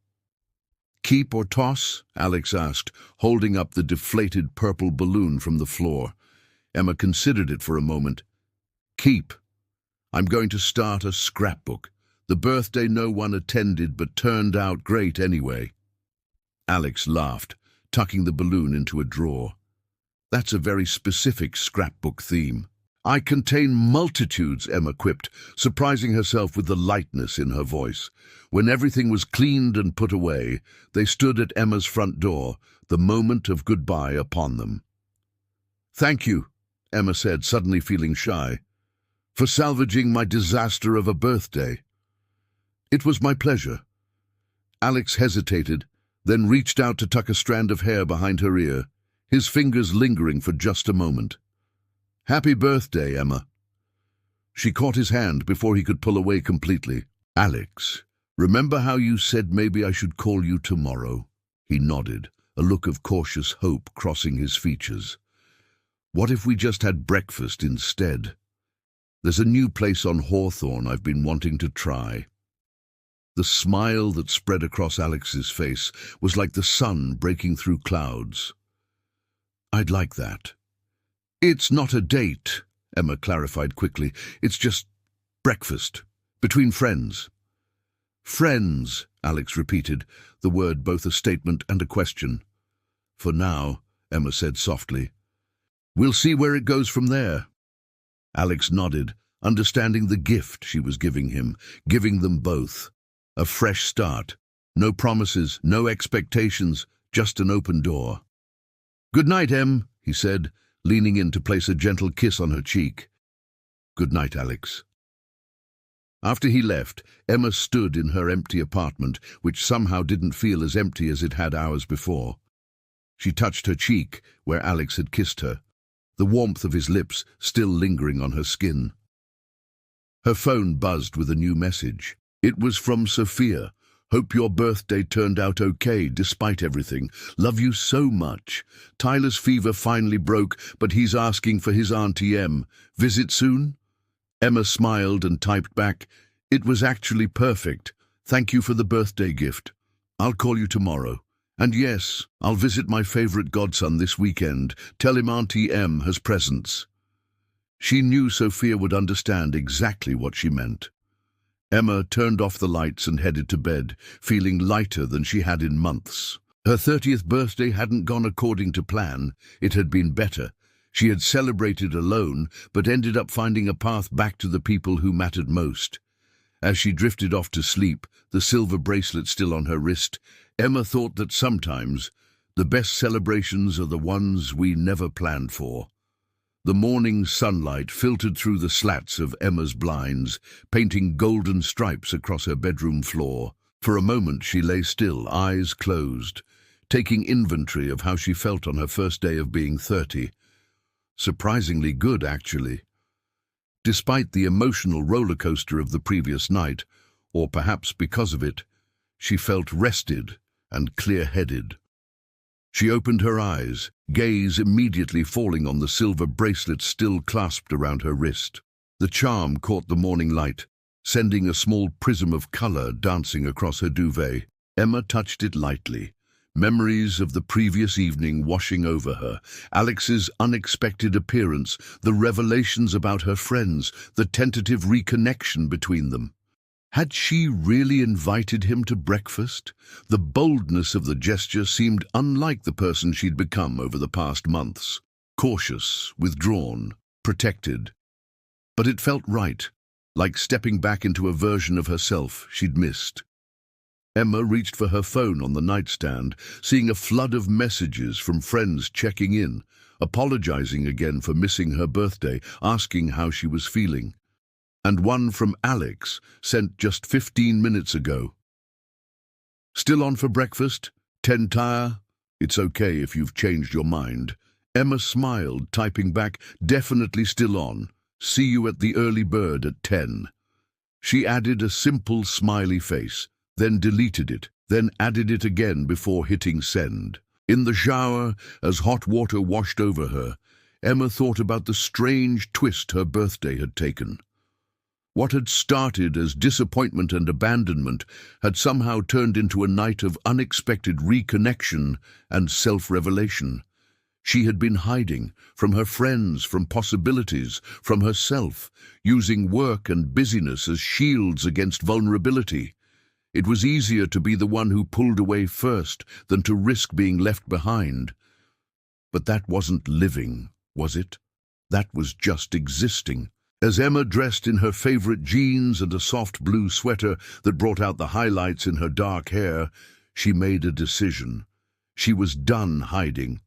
"Keep or toss?" Alex asked, holding up the deflated purple balloon from the floor. Emma considered it for a moment. "Keep. I'm going to start a scrapbook. The birthday no one attended but turned out great anyway." Alex laughed, tucking the balloon into a drawer. "That's a very specific scrapbook theme." "I contain multitudes," Emma quipped, surprising herself with the lightness in her voice. When everything was cleaned and put away, they stood at Emma's front door, the moment of goodbye upon them. "Thank you," Emma said, suddenly feeling shy. for salvaging my disaster of a birthday. It was my pleasure. Alex hesitated, then reached out to tuck a strand of hair behind her ear, his fingers lingering for just a moment. Happy birthday, Emma. She caught his hand before he could pull away completely. Alex, remember how you said maybe I should call you tomorrow? He nodded, a look of cautious hope crossing his features. What if we just had breakfast instead? There's a new place on Hawthorne I've been wanting to try. The smile that spread across Alex's face was like the sun breaking through clouds. I'd like that. It's not a date, Emma clarified quickly. It's just breakfast, between friends. Friends, Alex repeated, the word both a statement and a question. For now, Emma said softly. We'll see where it goes from there. Alex nodded, understanding the gift she was giving him, giving them both. A fresh start. No promises, no expectations, just an open door. Good night, Em, he said, leaning in to place a gentle kiss on her cheek. Good night, Alex. After he left, Emma stood in her empty apartment, which somehow didn't feel as empty as it had hours before. She touched her cheek, where Alex had kissed her, the warmth of his lips still lingering on her skin. Her phone buzzed with a new message. It was from Sophia. Hope your birthday turned out okay despite everything. Love you so much. Tyler's fever finally broke, but he's asking for his Auntie Em. Visit soon? Emma smiled and typed back, It was actually perfect. Thank you for the birthday gift. I'll call you tomorrow. And yes, I'll visit my favorite godson this weekend. Tell him Auntie Em has presents. She knew Sophia would understand exactly what she meant. Emma turned off the lights and headed to bed, feeling lighter than she had in months. Her 30th birthday hadn't gone according to plan. It had been better. She had celebrated alone, but ended up finding a path back to the people who mattered most. As she drifted off to sleep, the silver bracelet still on her wrist, Emma thought that sometimes the best celebrations are the ones we never planned for. The morning sunlight filtered through the slats of Emma's blinds, painting golden stripes across her bedroom floor. For a moment she lay still, eyes closed, taking inventory of how she felt on her first day of being 30. Surprisingly good, actually. Despite the emotional roller coaster of the previous night, or perhaps because of it, she felt rested and clear-headed. She opened her eyes, gaze immediately falling on the silver bracelet still clasped around her wrist. The charm caught the morning light, sending a small prism of color dancing across her duvet. Emma touched it lightly, memories of the previous evening washing over her, Alex's unexpected appearance, the revelations about her friends, the tentative reconnection between them. Had she really invited him to breakfast? The boldness of the gesture seemed unlike the person she'd become over the past months. Cautious, withdrawn, protected. But it felt right, like stepping back into a version of herself she'd missed. Emma reached for her phone on the nightstand, seeing a flood of messages from friends checking in, apologizing again for missing her birthday, asking how she was feeling. And one from Alex, sent just 15 minutes ago. Still on for breakfast? 10 tire? It's okay if you've changed your mind. Emma smiled, typing back, definitely still on. See you at the early bird at 10. She added a simple smiley face, then deleted it, then added it again before hitting send. In the shower, as hot water washed over her, Emma thought about the strange twist her birthday had taken. What had started as disappointment and abandonment had somehow turned into a night of unexpected reconnection and self-revelation. She had been hiding from her friends, from possibilities, from herself, using work and busyness as shields against vulnerability. It was easier to be the one who pulled away first than to risk being left behind. But that wasn't living, was it? That was just existing. As Emma dressed in her favorite jeans and a soft blue sweater that brought out the highlights in her dark hair, she made a decision. She was done hiding.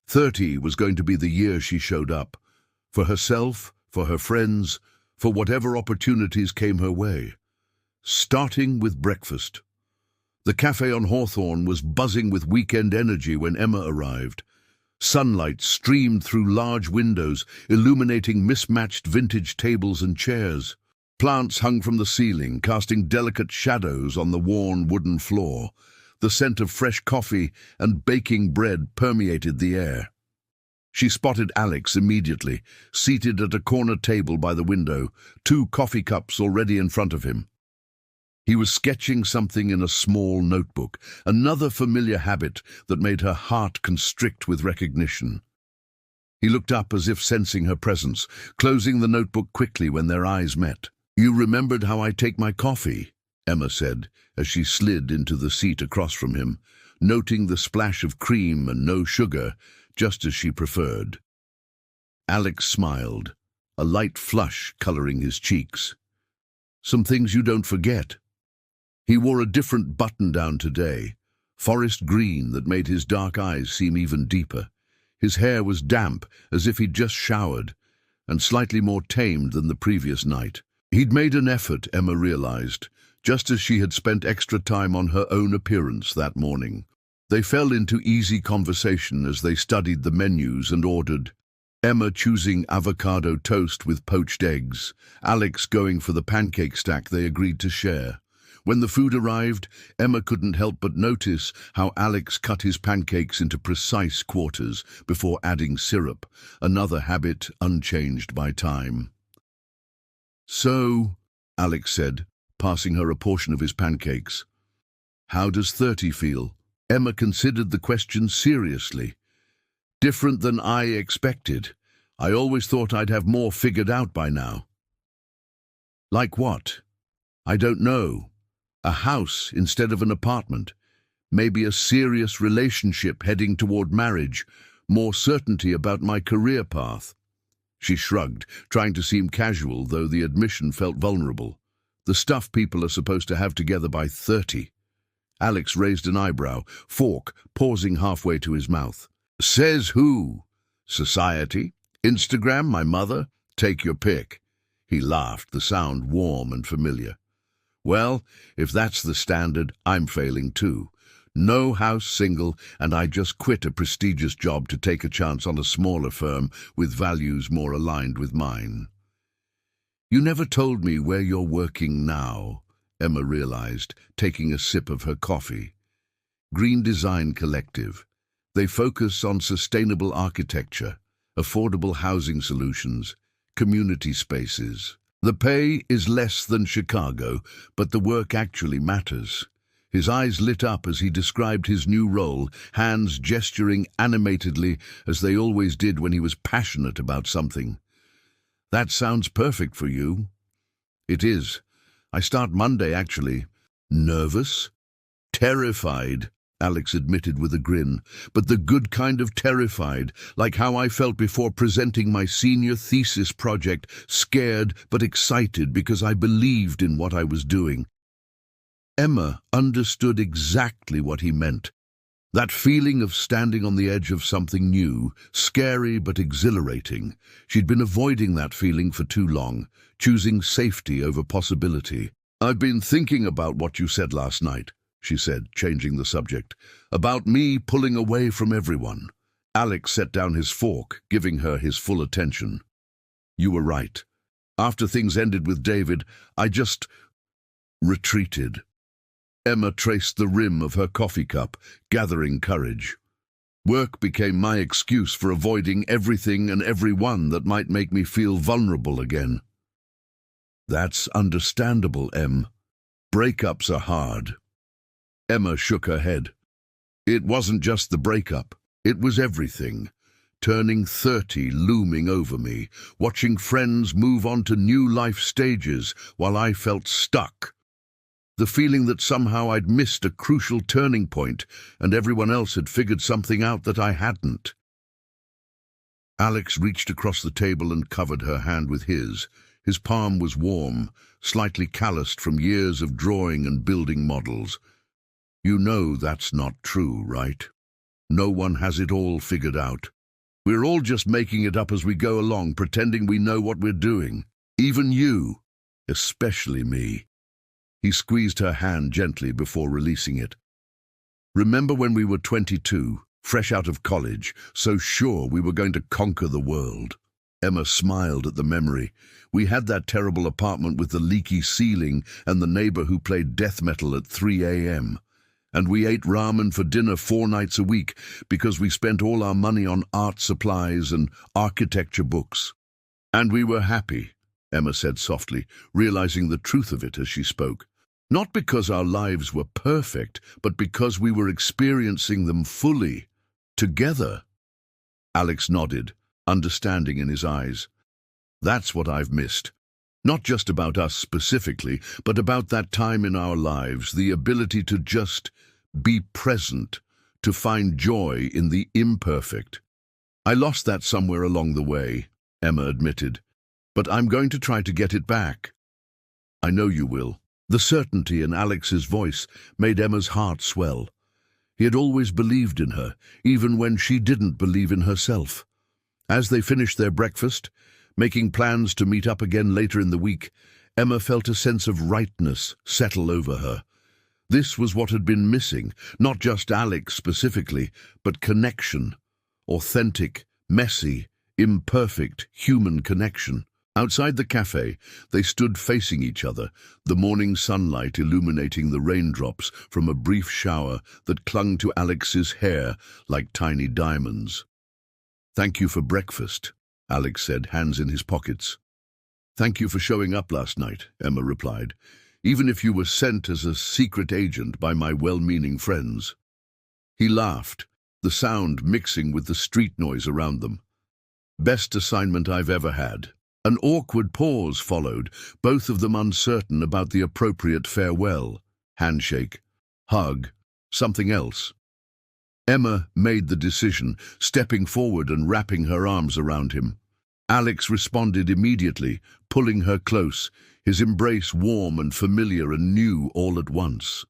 30 was going to be the year she showed up. For herself, for her friends, for whatever opportunities came her way, starting with breakfast. The cafe on Hawthorne was buzzing with weekend energy when Emma arrived. Sunlight streamed through large windows, illuminating mismatched vintage tables and chairs. Plants hung from the ceiling, casting delicate shadows on the worn wooden floor. The scent of fresh coffee and baking bread permeated the air. She spotted Alex immediately, seated at a corner table by the window, 2 coffee cups already in front of him. He was sketching something in a small notebook, another familiar habit that made her heart constrict with recognition. He looked up as if sensing her presence, closing the notebook quickly when their eyes met. "You remembered how I take my coffee," Emma said, as she slid into the seat across from him, noting the splash of cream and no sugar, just as she preferred. Alex smiled, a light flush coloring his cheeks. "Some things you don't forget." He wore a different button-down today, forest green that made his dark eyes seem even deeper. His hair was damp, as if he'd just showered, and slightly more tamed than the previous night. He'd made an effort, Emma realized, just as she had spent extra time on her own appearance that morning. They fell into easy conversation as they studied the menus and ordered, Emma choosing avocado toast with poached eggs, Alex going for the pancake stack they agreed to share. When the food arrived, Emma couldn't help but notice how Alex cut his pancakes into precise quarters before adding syrup, another habit unchanged by time. "So," Alex said, passing her a portion of his pancakes, "how does 30 feel?" Emma considered the question seriously. "Different than I expected. I always thought I'd have more figured out by now." "Like what?" "I don't know. A house instead of an apartment. Maybe a serious relationship heading toward marriage. More certainty about my career path." She shrugged, trying to seem casual, though the admission felt vulnerable. The stuff people are supposed to have together by 30. Alex raised an eyebrow, fork pausing halfway to his mouth. "Says who? Society? Instagram? My mother? Take your pick." He laughed, the sound warm and familiar. "Well, if that's the standard, I'm failing too. No house, single, and I just quit a prestigious job to take a chance on a smaller firm with values more aligned with mine." "You never told me where you're working now," Emma realized, taking a sip of her coffee. Green Design Collective. They focus on sustainable architecture, affordable housing solutions, community spaces. The pay is less than Chicago, but the work actually matters. His eyes lit up as he described his new role, hands gesturing animatedly as they always did when he was passionate about something. "That sounds perfect for you." "It is. I start Monday, actually." "Nervous?" "Terrified," Alex admitted with a grin, "but the good kind of terrified, like how I felt before presenting my senior thesis project, scared but excited because I believed in what I was doing." Emma understood exactly what he meant. That feeling of standing on the edge of something new, scary but exhilarating. She'd been avoiding that feeling for too long, choosing safety over possibility. "I've been thinking about what you said last night," she said, changing the subject, "about me pulling away from everyone." Alex set down his fork, giving her his full attention. "You were right. After things ended with David, I just retreated." Emma traced the rim of her coffee cup, gathering courage. "Work became my excuse for avoiding everything and everyone that might make me feel vulnerable again." "That's understandable, Em. Breakups are hard." Emma shook her head. "It wasn't just the breakup. It was everything. Turning 30 looming over me, watching friends move on to new life stages while I felt stuck. The feeling that somehow I'd missed a crucial turning point and everyone else had figured something out that I hadn't." Alex reached across the table and covered her hand with his. His palm was warm, slightly calloused from years of drawing and building models. "You know that's not true, right? No one has it all figured out. We're all just making it up as we go along, pretending we know what we're doing." Even you, especially me." He squeezed her hand gently before releasing it. "Remember when we were 22, fresh out of college, so sure we were going to conquer the world?" Emma smiled at the memory. "We had that terrible apartment with the leaky ceiling and the neighbor who played death metal at 3 a.m. And we ate ramen for dinner 4 nights a week because we spent all our money on art supplies and architecture books. And we were happy," Emma said softly, realizing the truth of it as she spoke. "Not because our lives were perfect, but because we were experiencing them fully, together." Alex nodded, understanding in his eyes. "That's what I've missed. Not just about us specifically, but about that time in our lives, the ability to just be present, to find joy in the imperfect. I lost that somewhere along the way," Emma admitted, "but I'm going to try to get it back." "I know you will." The certainty in Alex's voice made Emma's heart swell. He had always believed in her, even when she didn't believe in herself. As they finished their breakfast, making plans to meet up again later in the week, Emma felt a sense of rightness settle over her. This was what had been missing, not just Alex specifically, but connection. Authentic, messy, imperfect human connection. Outside the cafe, they stood facing each other, the morning sunlight illuminating the raindrops from a brief shower that clung to Alex's hair like tiny diamonds. "Thank you for breakfast," Alex said, hands in his pockets. "Thank you for showing up last night," Emma replied, "even if you were sent as a secret agent by my well-meaning friends." He laughed, the sound mixing with the street noise around them. "Best assignment I've ever had." An awkward pause followed, both of them uncertain about the appropriate farewell. Handshake, hug, something else. Emma made the decision, stepping forward and wrapping her arms around him. Alex responded immediately, pulling her close, his embrace warm and familiar and new all at once.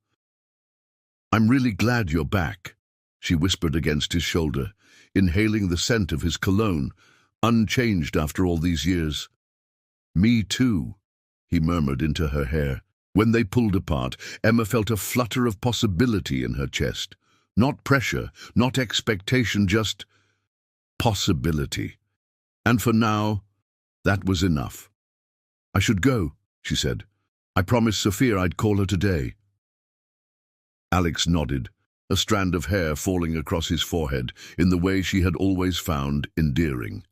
"I'm really glad you're back," she whispered against his shoulder, inhaling the scent of his cologne, unchanged after all these years. "Me too," he murmured into her hair. When they pulled apart, Emma felt a flutter of possibility in her chest. Not pressure, not expectation, just possibility. And for now, that was enough. "I should go," she said. "I promised Sophia I'd call her today." Alex nodded, a strand of hair falling across his forehead in the way she had always found endearing.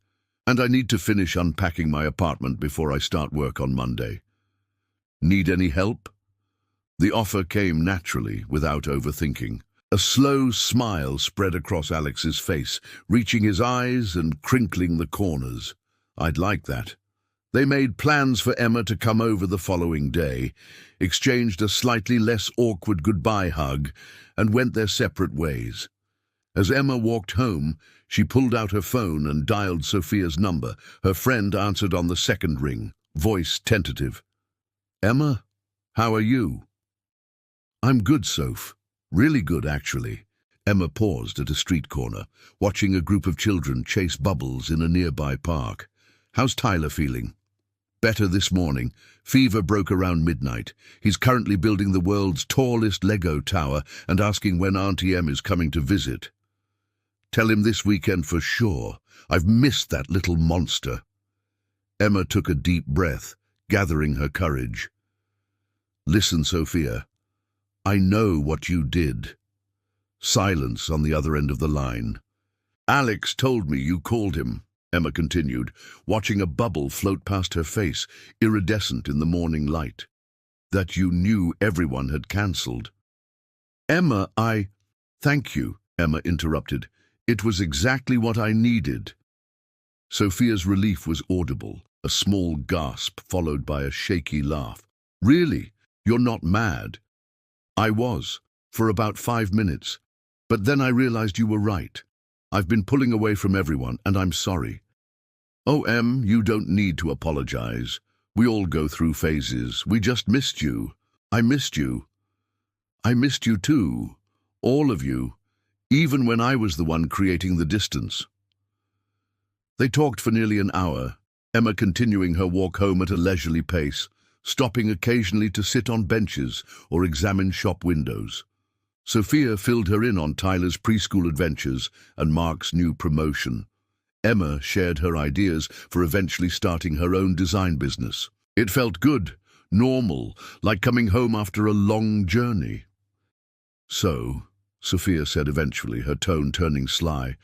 "And I need to finish unpacking my apartment before I start work on Monday." "Need any help?" The offer came naturally, without overthinking. A slow smile spread across Alex's face, reaching his eyes and crinkling the corners. "I'd like that." They made plans for Emma to come over the following day, exchanged a slightly less awkward goodbye hug, and went their separate ways. As Emma walked home, she pulled out her phone and dialed Sophia's number. Her friend answered on the second ring, voice tentative. "Emma, how are you?" "I'm good, Soph. Really good, actually." Emma paused at a street corner, watching a group of children chase bubbles in a nearby park. "How's Tyler feeling?" "Better this morning. Fever broke around midnight. He's currently building the world's tallest Lego tower and asking when Auntie Em is coming to visit." "Tell him this weekend for sure. I've missed that little monster." Emma took a deep breath, gathering her courage. "Listen, Sophia. I know what you did." Silence on the other end of the line. "Alex told me you called him," Emma continued, watching a bubble float past her face, iridescent in the morning light. "That you knew everyone had cancelled." "Emma, Thank you," Emma interrupted. "It was exactly what I needed." Sophia's relief was audible, a small gasp followed by a shaky laugh. "Really? You're not mad?" "I was, for about 5 minutes. But then I realized you were right. I've been pulling away from everyone, and I'm sorry." "Oh, Em, you don't need to apologize. We all go through phases. We just missed you. I missed you. I missed you too. All of you. Even when I was the one creating the distance." They talked for nearly an hour, Emma continuing her walk home at a leisurely pace, stopping occasionally to sit on benches or examine shop windows. Sophia filled her in on Tyler's preschool adventures and Mark's new promotion. Emma shared her ideas for eventually starting her own design business. It felt good, normal, like coming home after a long journey. "So," Sophia said eventually, her tone turning sly.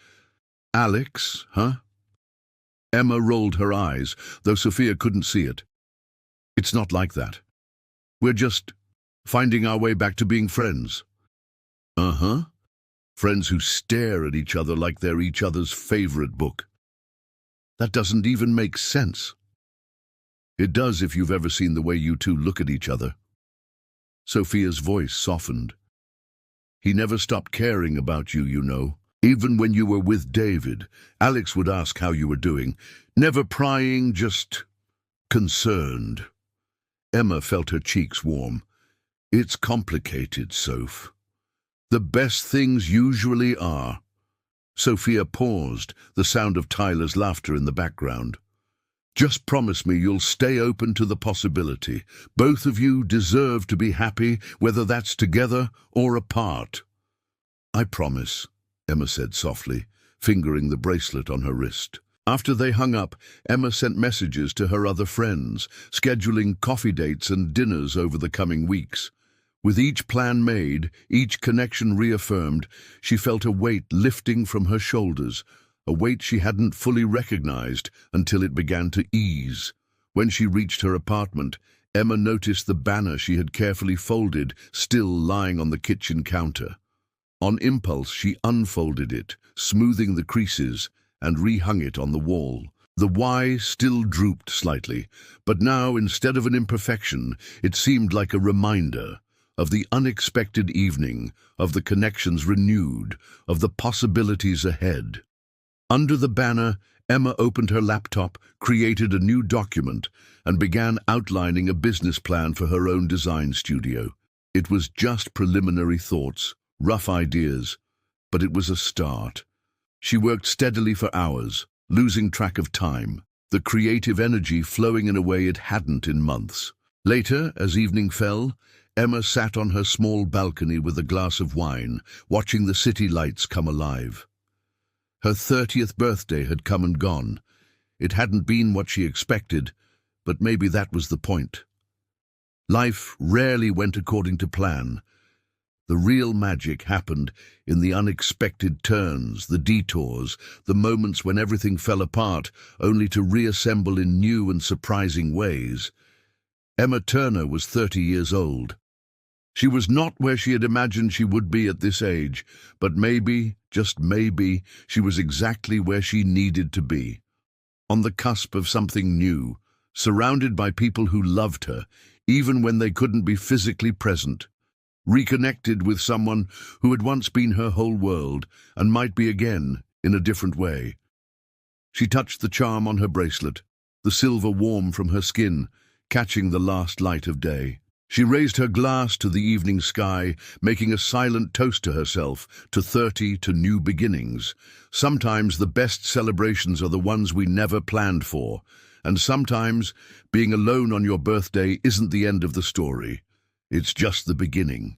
"Alex, huh?" Emma rolled her eyes, though Sophia couldn't see it. "It's not like that. We're just finding our way back to being friends." "Uh-huh. Friends who stare at each other like they're each other's favorite book. That doesn't even make sense." "It does if you've ever seen the way you two look at each other." Sophia's voice softened. "He never stopped caring about you, you know. Even when you were with David, Alex would ask how you were doing. Never prying, just concerned." Emma felt her cheeks warm. "It's complicated, Soph. The best things usually are." Sophia paused, the sound of Tyler's laughter in the background. "Just promise me you'll stay open to the possibility. Both of you deserve to be happy, whether that's together or apart." "I promise," Emma said softly, fingering the bracelet on her wrist. After they hung up, Emma sent messages to her other friends, scheduling coffee dates and dinners over the coming weeks. With each plan made, each connection reaffirmed, she felt a weight lifting from her shoulders, a weight she hadn't fully recognized until it began to ease. When she reached her apartment, Emma noticed the banner she had carefully folded still lying on the kitchen counter. On impulse, she unfolded it, smoothing the creases, and rehung it on the wall. The Y still drooped slightly, but now, instead of an imperfection, it seemed like a reminder of the unexpected evening, of the connections renewed, of the possibilities ahead. Under the banner, Emma opened her laptop, created a new document, and began outlining a business plan for her own design studio. It was just preliminary thoughts, rough ideas, but it was a start. She worked steadily for hours, losing track of time, the creative energy flowing in a way it hadn't in months. Later, as evening fell, Emma sat on her small balcony with a glass of wine, watching the city lights come alive. Her 30th birthday had come and gone. It hadn't been what she expected, but maybe that was the point. Life rarely went according to plan. The real magic happened in the unexpected turns, the detours, the moments when everything fell apart, only to reassemble in new and surprising ways. Emma Turner was 30 years old. She was not where she had imagined she would be at this age, but maybe, just maybe, she was exactly where she needed to be. On the cusp of something new, surrounded by people who loved her, even when they couldn't be physically present. Reconnected with someone who had once been her whole world and might be again in a different way. She touched the charm on her bracelet, the silver warm from her skin, catching the last light of day. She raised her glass to the evening sky, making a silent toast to herself, to 30, to new beginnings. Sometimes the best celebrations are the ones we never planned for, and sometimes being alone on your birthday isn't the end of the story. It's just the beginning.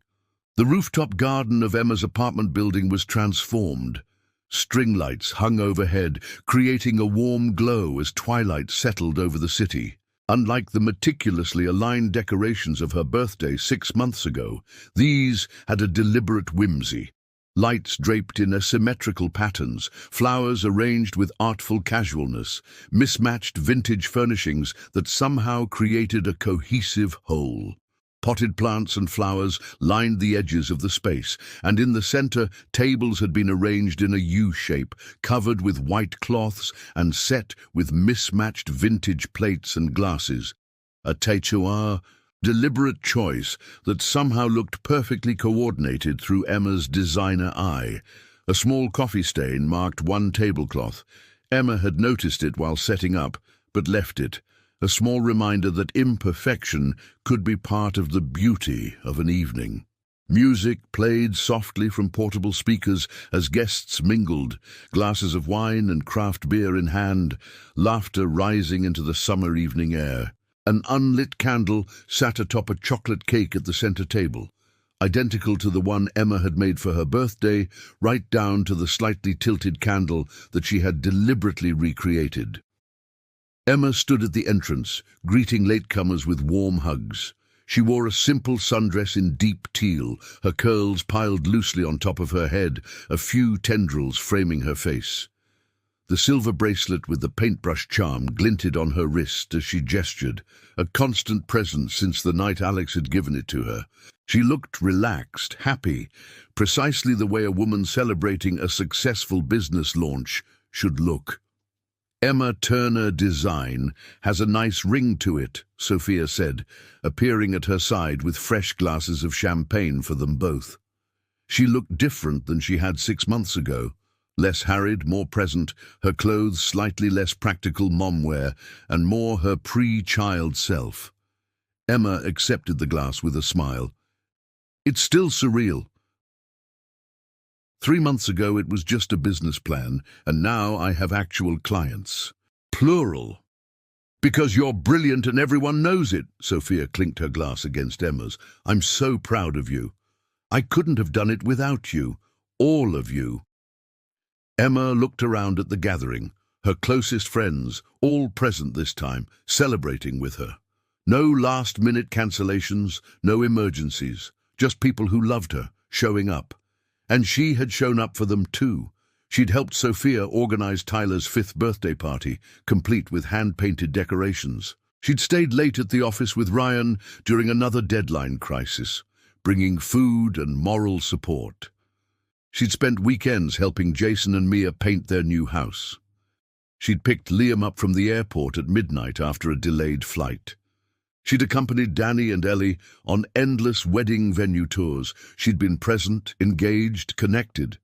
The rooftop garden of Emma's apartment building was transformed. String lights hung overhead, creating a warm glow as twilight settled over the city. Unlike the meticulously aligned decorations of her birthday 6 months ago, these had a deliberate whimsy. Lights draped in asymmetrical patterns, flowers arranged with artful casualness, mismatched vintage furnishings that somehow created a cohesive whole. Potted plants and flowers lined the edges of the space, and in the center, tables had been arranged in a U shape, covered with white cloths and set with mismatched vintage plates and glasses. A terroir, deliberate choice that somehow looked perfectly coordinated through Emma's designer eye. A small coffee stain marked one tablecloth. Emma had noticed it while setting up, but left it. A small reminder that imperfection could be part of the beauty of an evening. Music played softly from portable speakers as guests mingled, glasses of wine and craft beer in hand, laughter rising into the summer evening air. An unlit candle sat atop a chocolate cake at the center table, identical to the one Emma had made for her birthday, right down to the slightly tilted candle that she had deliberately recreated. Emma stood at the entrance, greeting latecomers with warm hugs. She wore a simple sundress in deep teal, her curls piled loosely on top of her head, a few tendrils framing her face. The silver bracelet with the paintbrush charm glinted on her wrist as she gestured, a constant presence since the night Alex had given it to her. She looked relaxed, happy, precisely the way a woman celebrating a successful business launch should look. Emma Turner Design has a nice ring to it, Sophia said, appearing at her side with fresh glasses of champagne for them both. She looked different than she had 6 months ago. Less harried, more present, her clothes slightly less practical mom wear, and more her pre-child self. Emma accepted the glass with a smile. It's still surreal. 3 months ago it was just a business plan, and now I have actual clients. Plural. Because you're brilliant and everyone knows it, Sophia clinked her glass against Emma's. I'm so proud of you. I couldn't have done it without you. All of you. Emma looked around at the gathering, her closest friends, all present this time, celebrating with her. No last-minute cancellations, no emergencies, just people who loved her, showing up. And she had shown up for them too. She'd helped Sophia organize Tyler's 5th birthday party, complete with hand-painted decorations. She'd stayed late at the office with Ryan during another deadline crisis, bringing food and moral support. She'd spent weekends helping Jason and Mia paint their new house. She'd picked Liam up from the airport at midnight after a delayed flight. She'd accompanied Danny and Ellie on endless wedding venue tours. She'd been present, engaged, connected.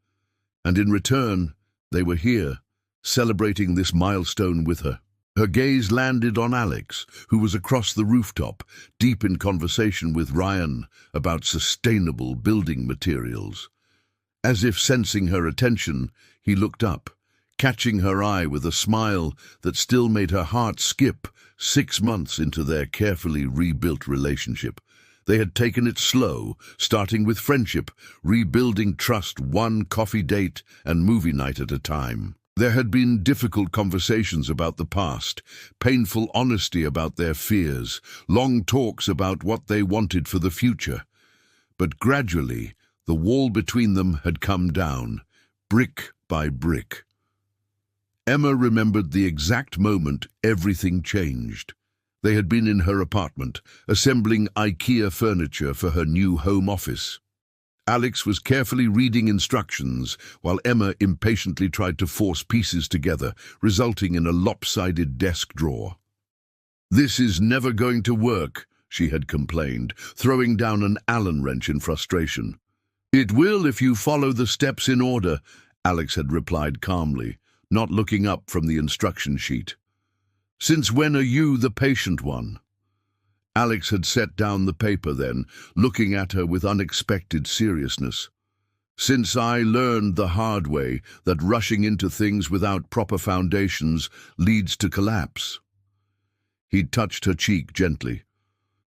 And in return, they were here, celebrating this milestone with her. Her gaze landed on Alex, who was across the rooftop, deep in conversation with Ryan about sustainable building materials. As if sensing her attention, he looked up, catching her eye with a smile that still made her heart skip. 6 months into their carefully rebuilt relationship, they had taken it slow, starting with friendship, rebuilding trust one coffee date and movie night at a time. There had been difficult conversations about the past, painful honesty about their fears, long talks about what they wanted for the future. But gradually, the wall between them had come down, brick by brick. Emma remembered the exact moment everything changed. They had been in her apartment, assembling IKEA furniture for her new home office. Alex was carefully reading instructions, while Emma impatiently tried to force pieces together, resulting in a lopsided desk drawer. "This is never going to work," she had complained, throwing down an Allen wrench in frustration. "It will if you follow the steps in order," Alex had replied calmly, not looking up from the instruction sheet. "Since when are you the patient one?" Alex had set down the paper then, looking at her with unexpected seriousness. "Since I learned the hard way that rushing into things without proper foundations leads to collapse." He touched her cheek gently.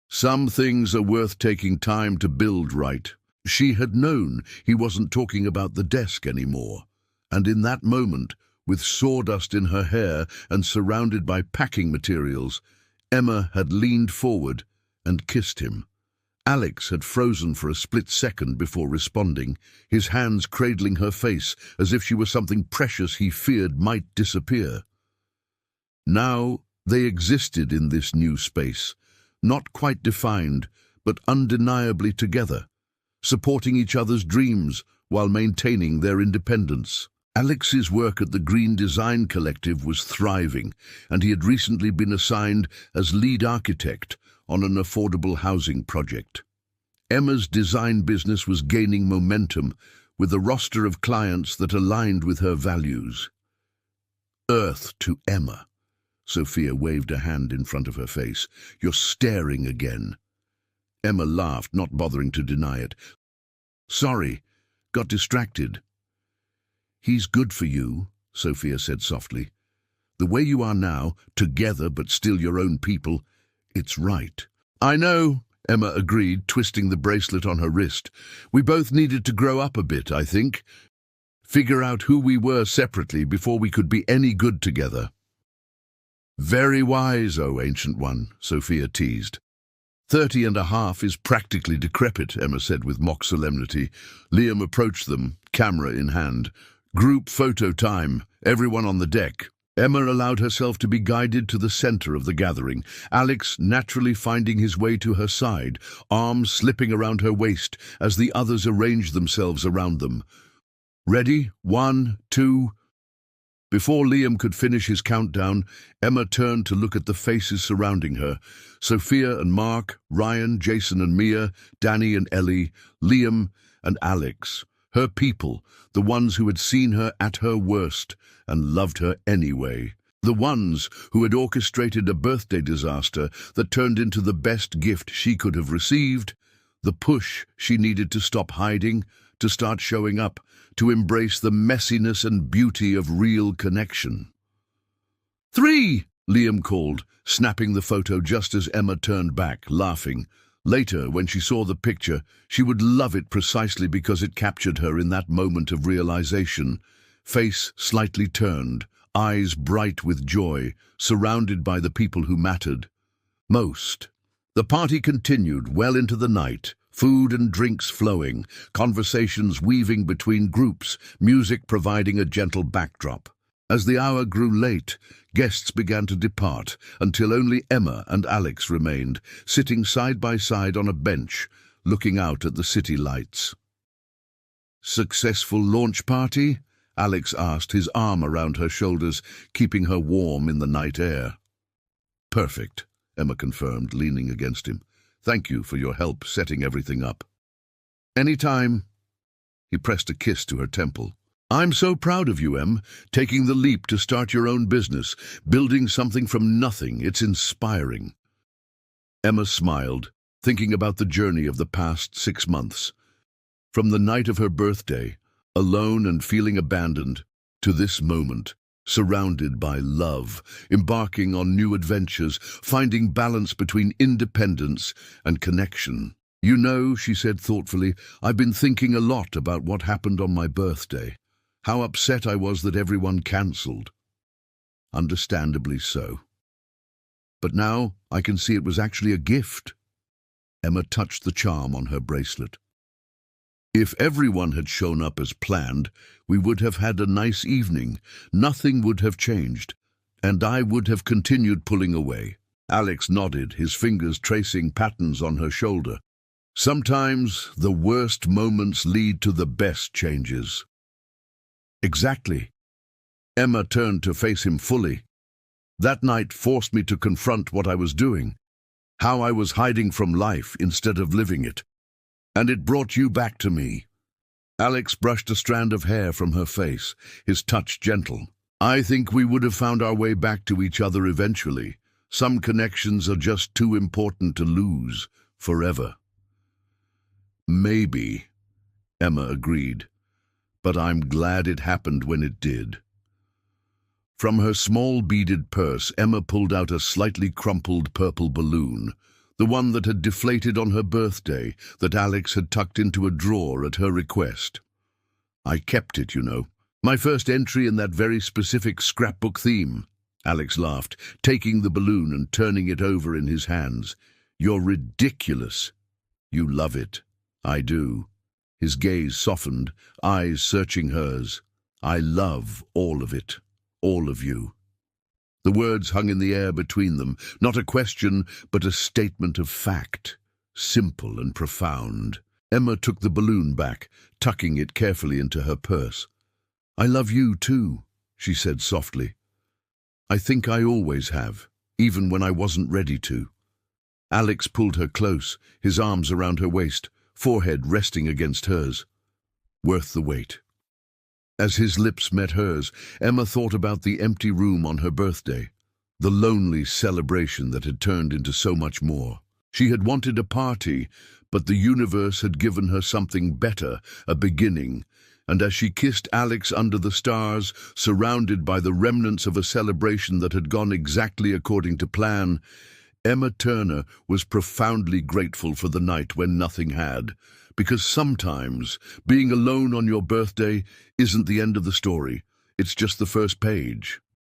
"Some things are worth taking time to build right." She had known he wasn't talking about the desk anymore, and in that moment, with sawdust in her hair and surrounded by packing materials, Emma had leaned forward and kissed him. Alex had frozen for a split second before responding, his hands cradling her face as if she were something precious he feared might disappear. Now they existed in this new space, not quite defined, but undeniably together, supporting each other's dreams while maintaining their independence. Alex's work at the Green Design Collective was thriving, and he had recently been assigned as lead architect on an affordable housing project. Emma's design business was gaining momentum, with a roster of clients that aligned with her values. "Earth to Emma." Sophia waved a hand in front of her face. "You're staring again." Emma laughed, not bothering to deny it. Sorry, got distracted." "He's good for you," Sophia said softly. "The way you are now, together but still your own people, it's right." "I know," Emma agreed, twisting the bracelet on her wrist. "We both needed to grow up a bit, I think. Figure out who we were separately before we could be any good together." "Very wise, O Ancient One," Sophia teased. 30 and a half is practically decrepit," Emma said with mock solemnity. Liam approached them, camera in hand. "Group photo time, everyone on the deck." Emma allowed herself to be guided to the center of the gathering, Alex naturally finding his way to her side, arms slipping around her waist as the others arranged themselves around them. "Ready? 1, 2... Before Liam could finish his countdown, Emma turned to look at the faces surrounding her. Sophia and Mark, Ryan, Jason and Mia, Danny and Ellie, Liam and Alex. Her people, the ones who had seen her at her worst and loved her anyway. The ones who had orchestrated a birthday disaster that turned into the best gift she could have received, the push she needed to stop hiding, to start showing up, to embrace the messiness and beauty of real connection. 3, Liam called, snapping the photo just as Emma turned back, laughing. Later, when she saw the picture, she would love it precisely because it captured her in that moment of realization. Face slightly turned, eyes bright with joy, surrounded by the people who mattered most. The party continued well into the night, food and drinks flowing, conversations weaving between groups, music providing a gentle backdrop. As the hour grew late, guests began to depart, until only Emma and Alex remained, sitting side by side on a bench, looking out at the city lights. "Successful launch party?" Alex asked, his arm around her shoulders, keeping her warm in the night air. "Perfect," Emma confirmed, leaning against him. "Thank you for your help setting everything up." "Anytime." He pressed a kiss to her temple. "I'm so proud of you, Em, taking the leap to start your own business, building something from nothing. It's inspiring." Emma smiled, thinking about the journey of the past 6 months. From the night of her birthday, alone and feeling abandoned, to this moment, surrounded by love, embarking on new adventures, finding balance between independence and connection. "You know," she said thoughtfully, "I've been thinking a lot about what happened on my birthday. How upset I was that everyone cancelled. Understandably so. But now I can see it was actually a gift." Emma touched the charm on her bracelet. "If everyone had shown up as planned, we would have had a nice evening. Nothing would have changed, and I would have continued pulling away." Alex nodded, his fingers tracing patterns on her shoulder. "Sometimes the worst moments lead to the best changes." "Exactly." Emma turned to face him fully. "That night forced me to confront what I was doing, how I was hiding from life instead of living it. And it brought you back to me." Alex brushed a strand of hair from her face, his touch gentle. "I think we would have found our way back to each other eventually. Some connections are just too important to lose forever." "Maybe," Emma agreed. "But I'm glad it happened when it did." From her small beaded purse, Emma pulled out a slightly crumpled purple balloon, the one that had deflated on her birthday, that Alex had tucked into a drawer at her request. "I kept it, you know. My first entry in that very specific scrapbook theme." Alex laughed, taking the balloon and turning it over in his hands. "You're ridiculous." "You love it." "I do." His gaze softened, eyes searching hers. "I love all of it. All of you." The words hung in the air between them, not a question, but a statement of fact, simple and profound. Emma took the balloon back, tucking it carefully into her purse. "I love you too," she said softly. "I think I always have, even when I wasn't ready to." Alex pulled her close, his arms around her waist, forehead resting against hers. "Worth the wait." As his lips met hers, Emma thought about the empty room on her birthday, the lonely celebration that had turned into so much more. She had wanted a party, but the universe had given her something better, a beginning. And as she kissed Alex under the stars, surrounded by the remnants of a celebration that had gone exactly according to plan, Emma Turner was profoundly grateful for the night when nothing had. Because sometimes being alone on your birthday isn't the end of the story. It's just the first page.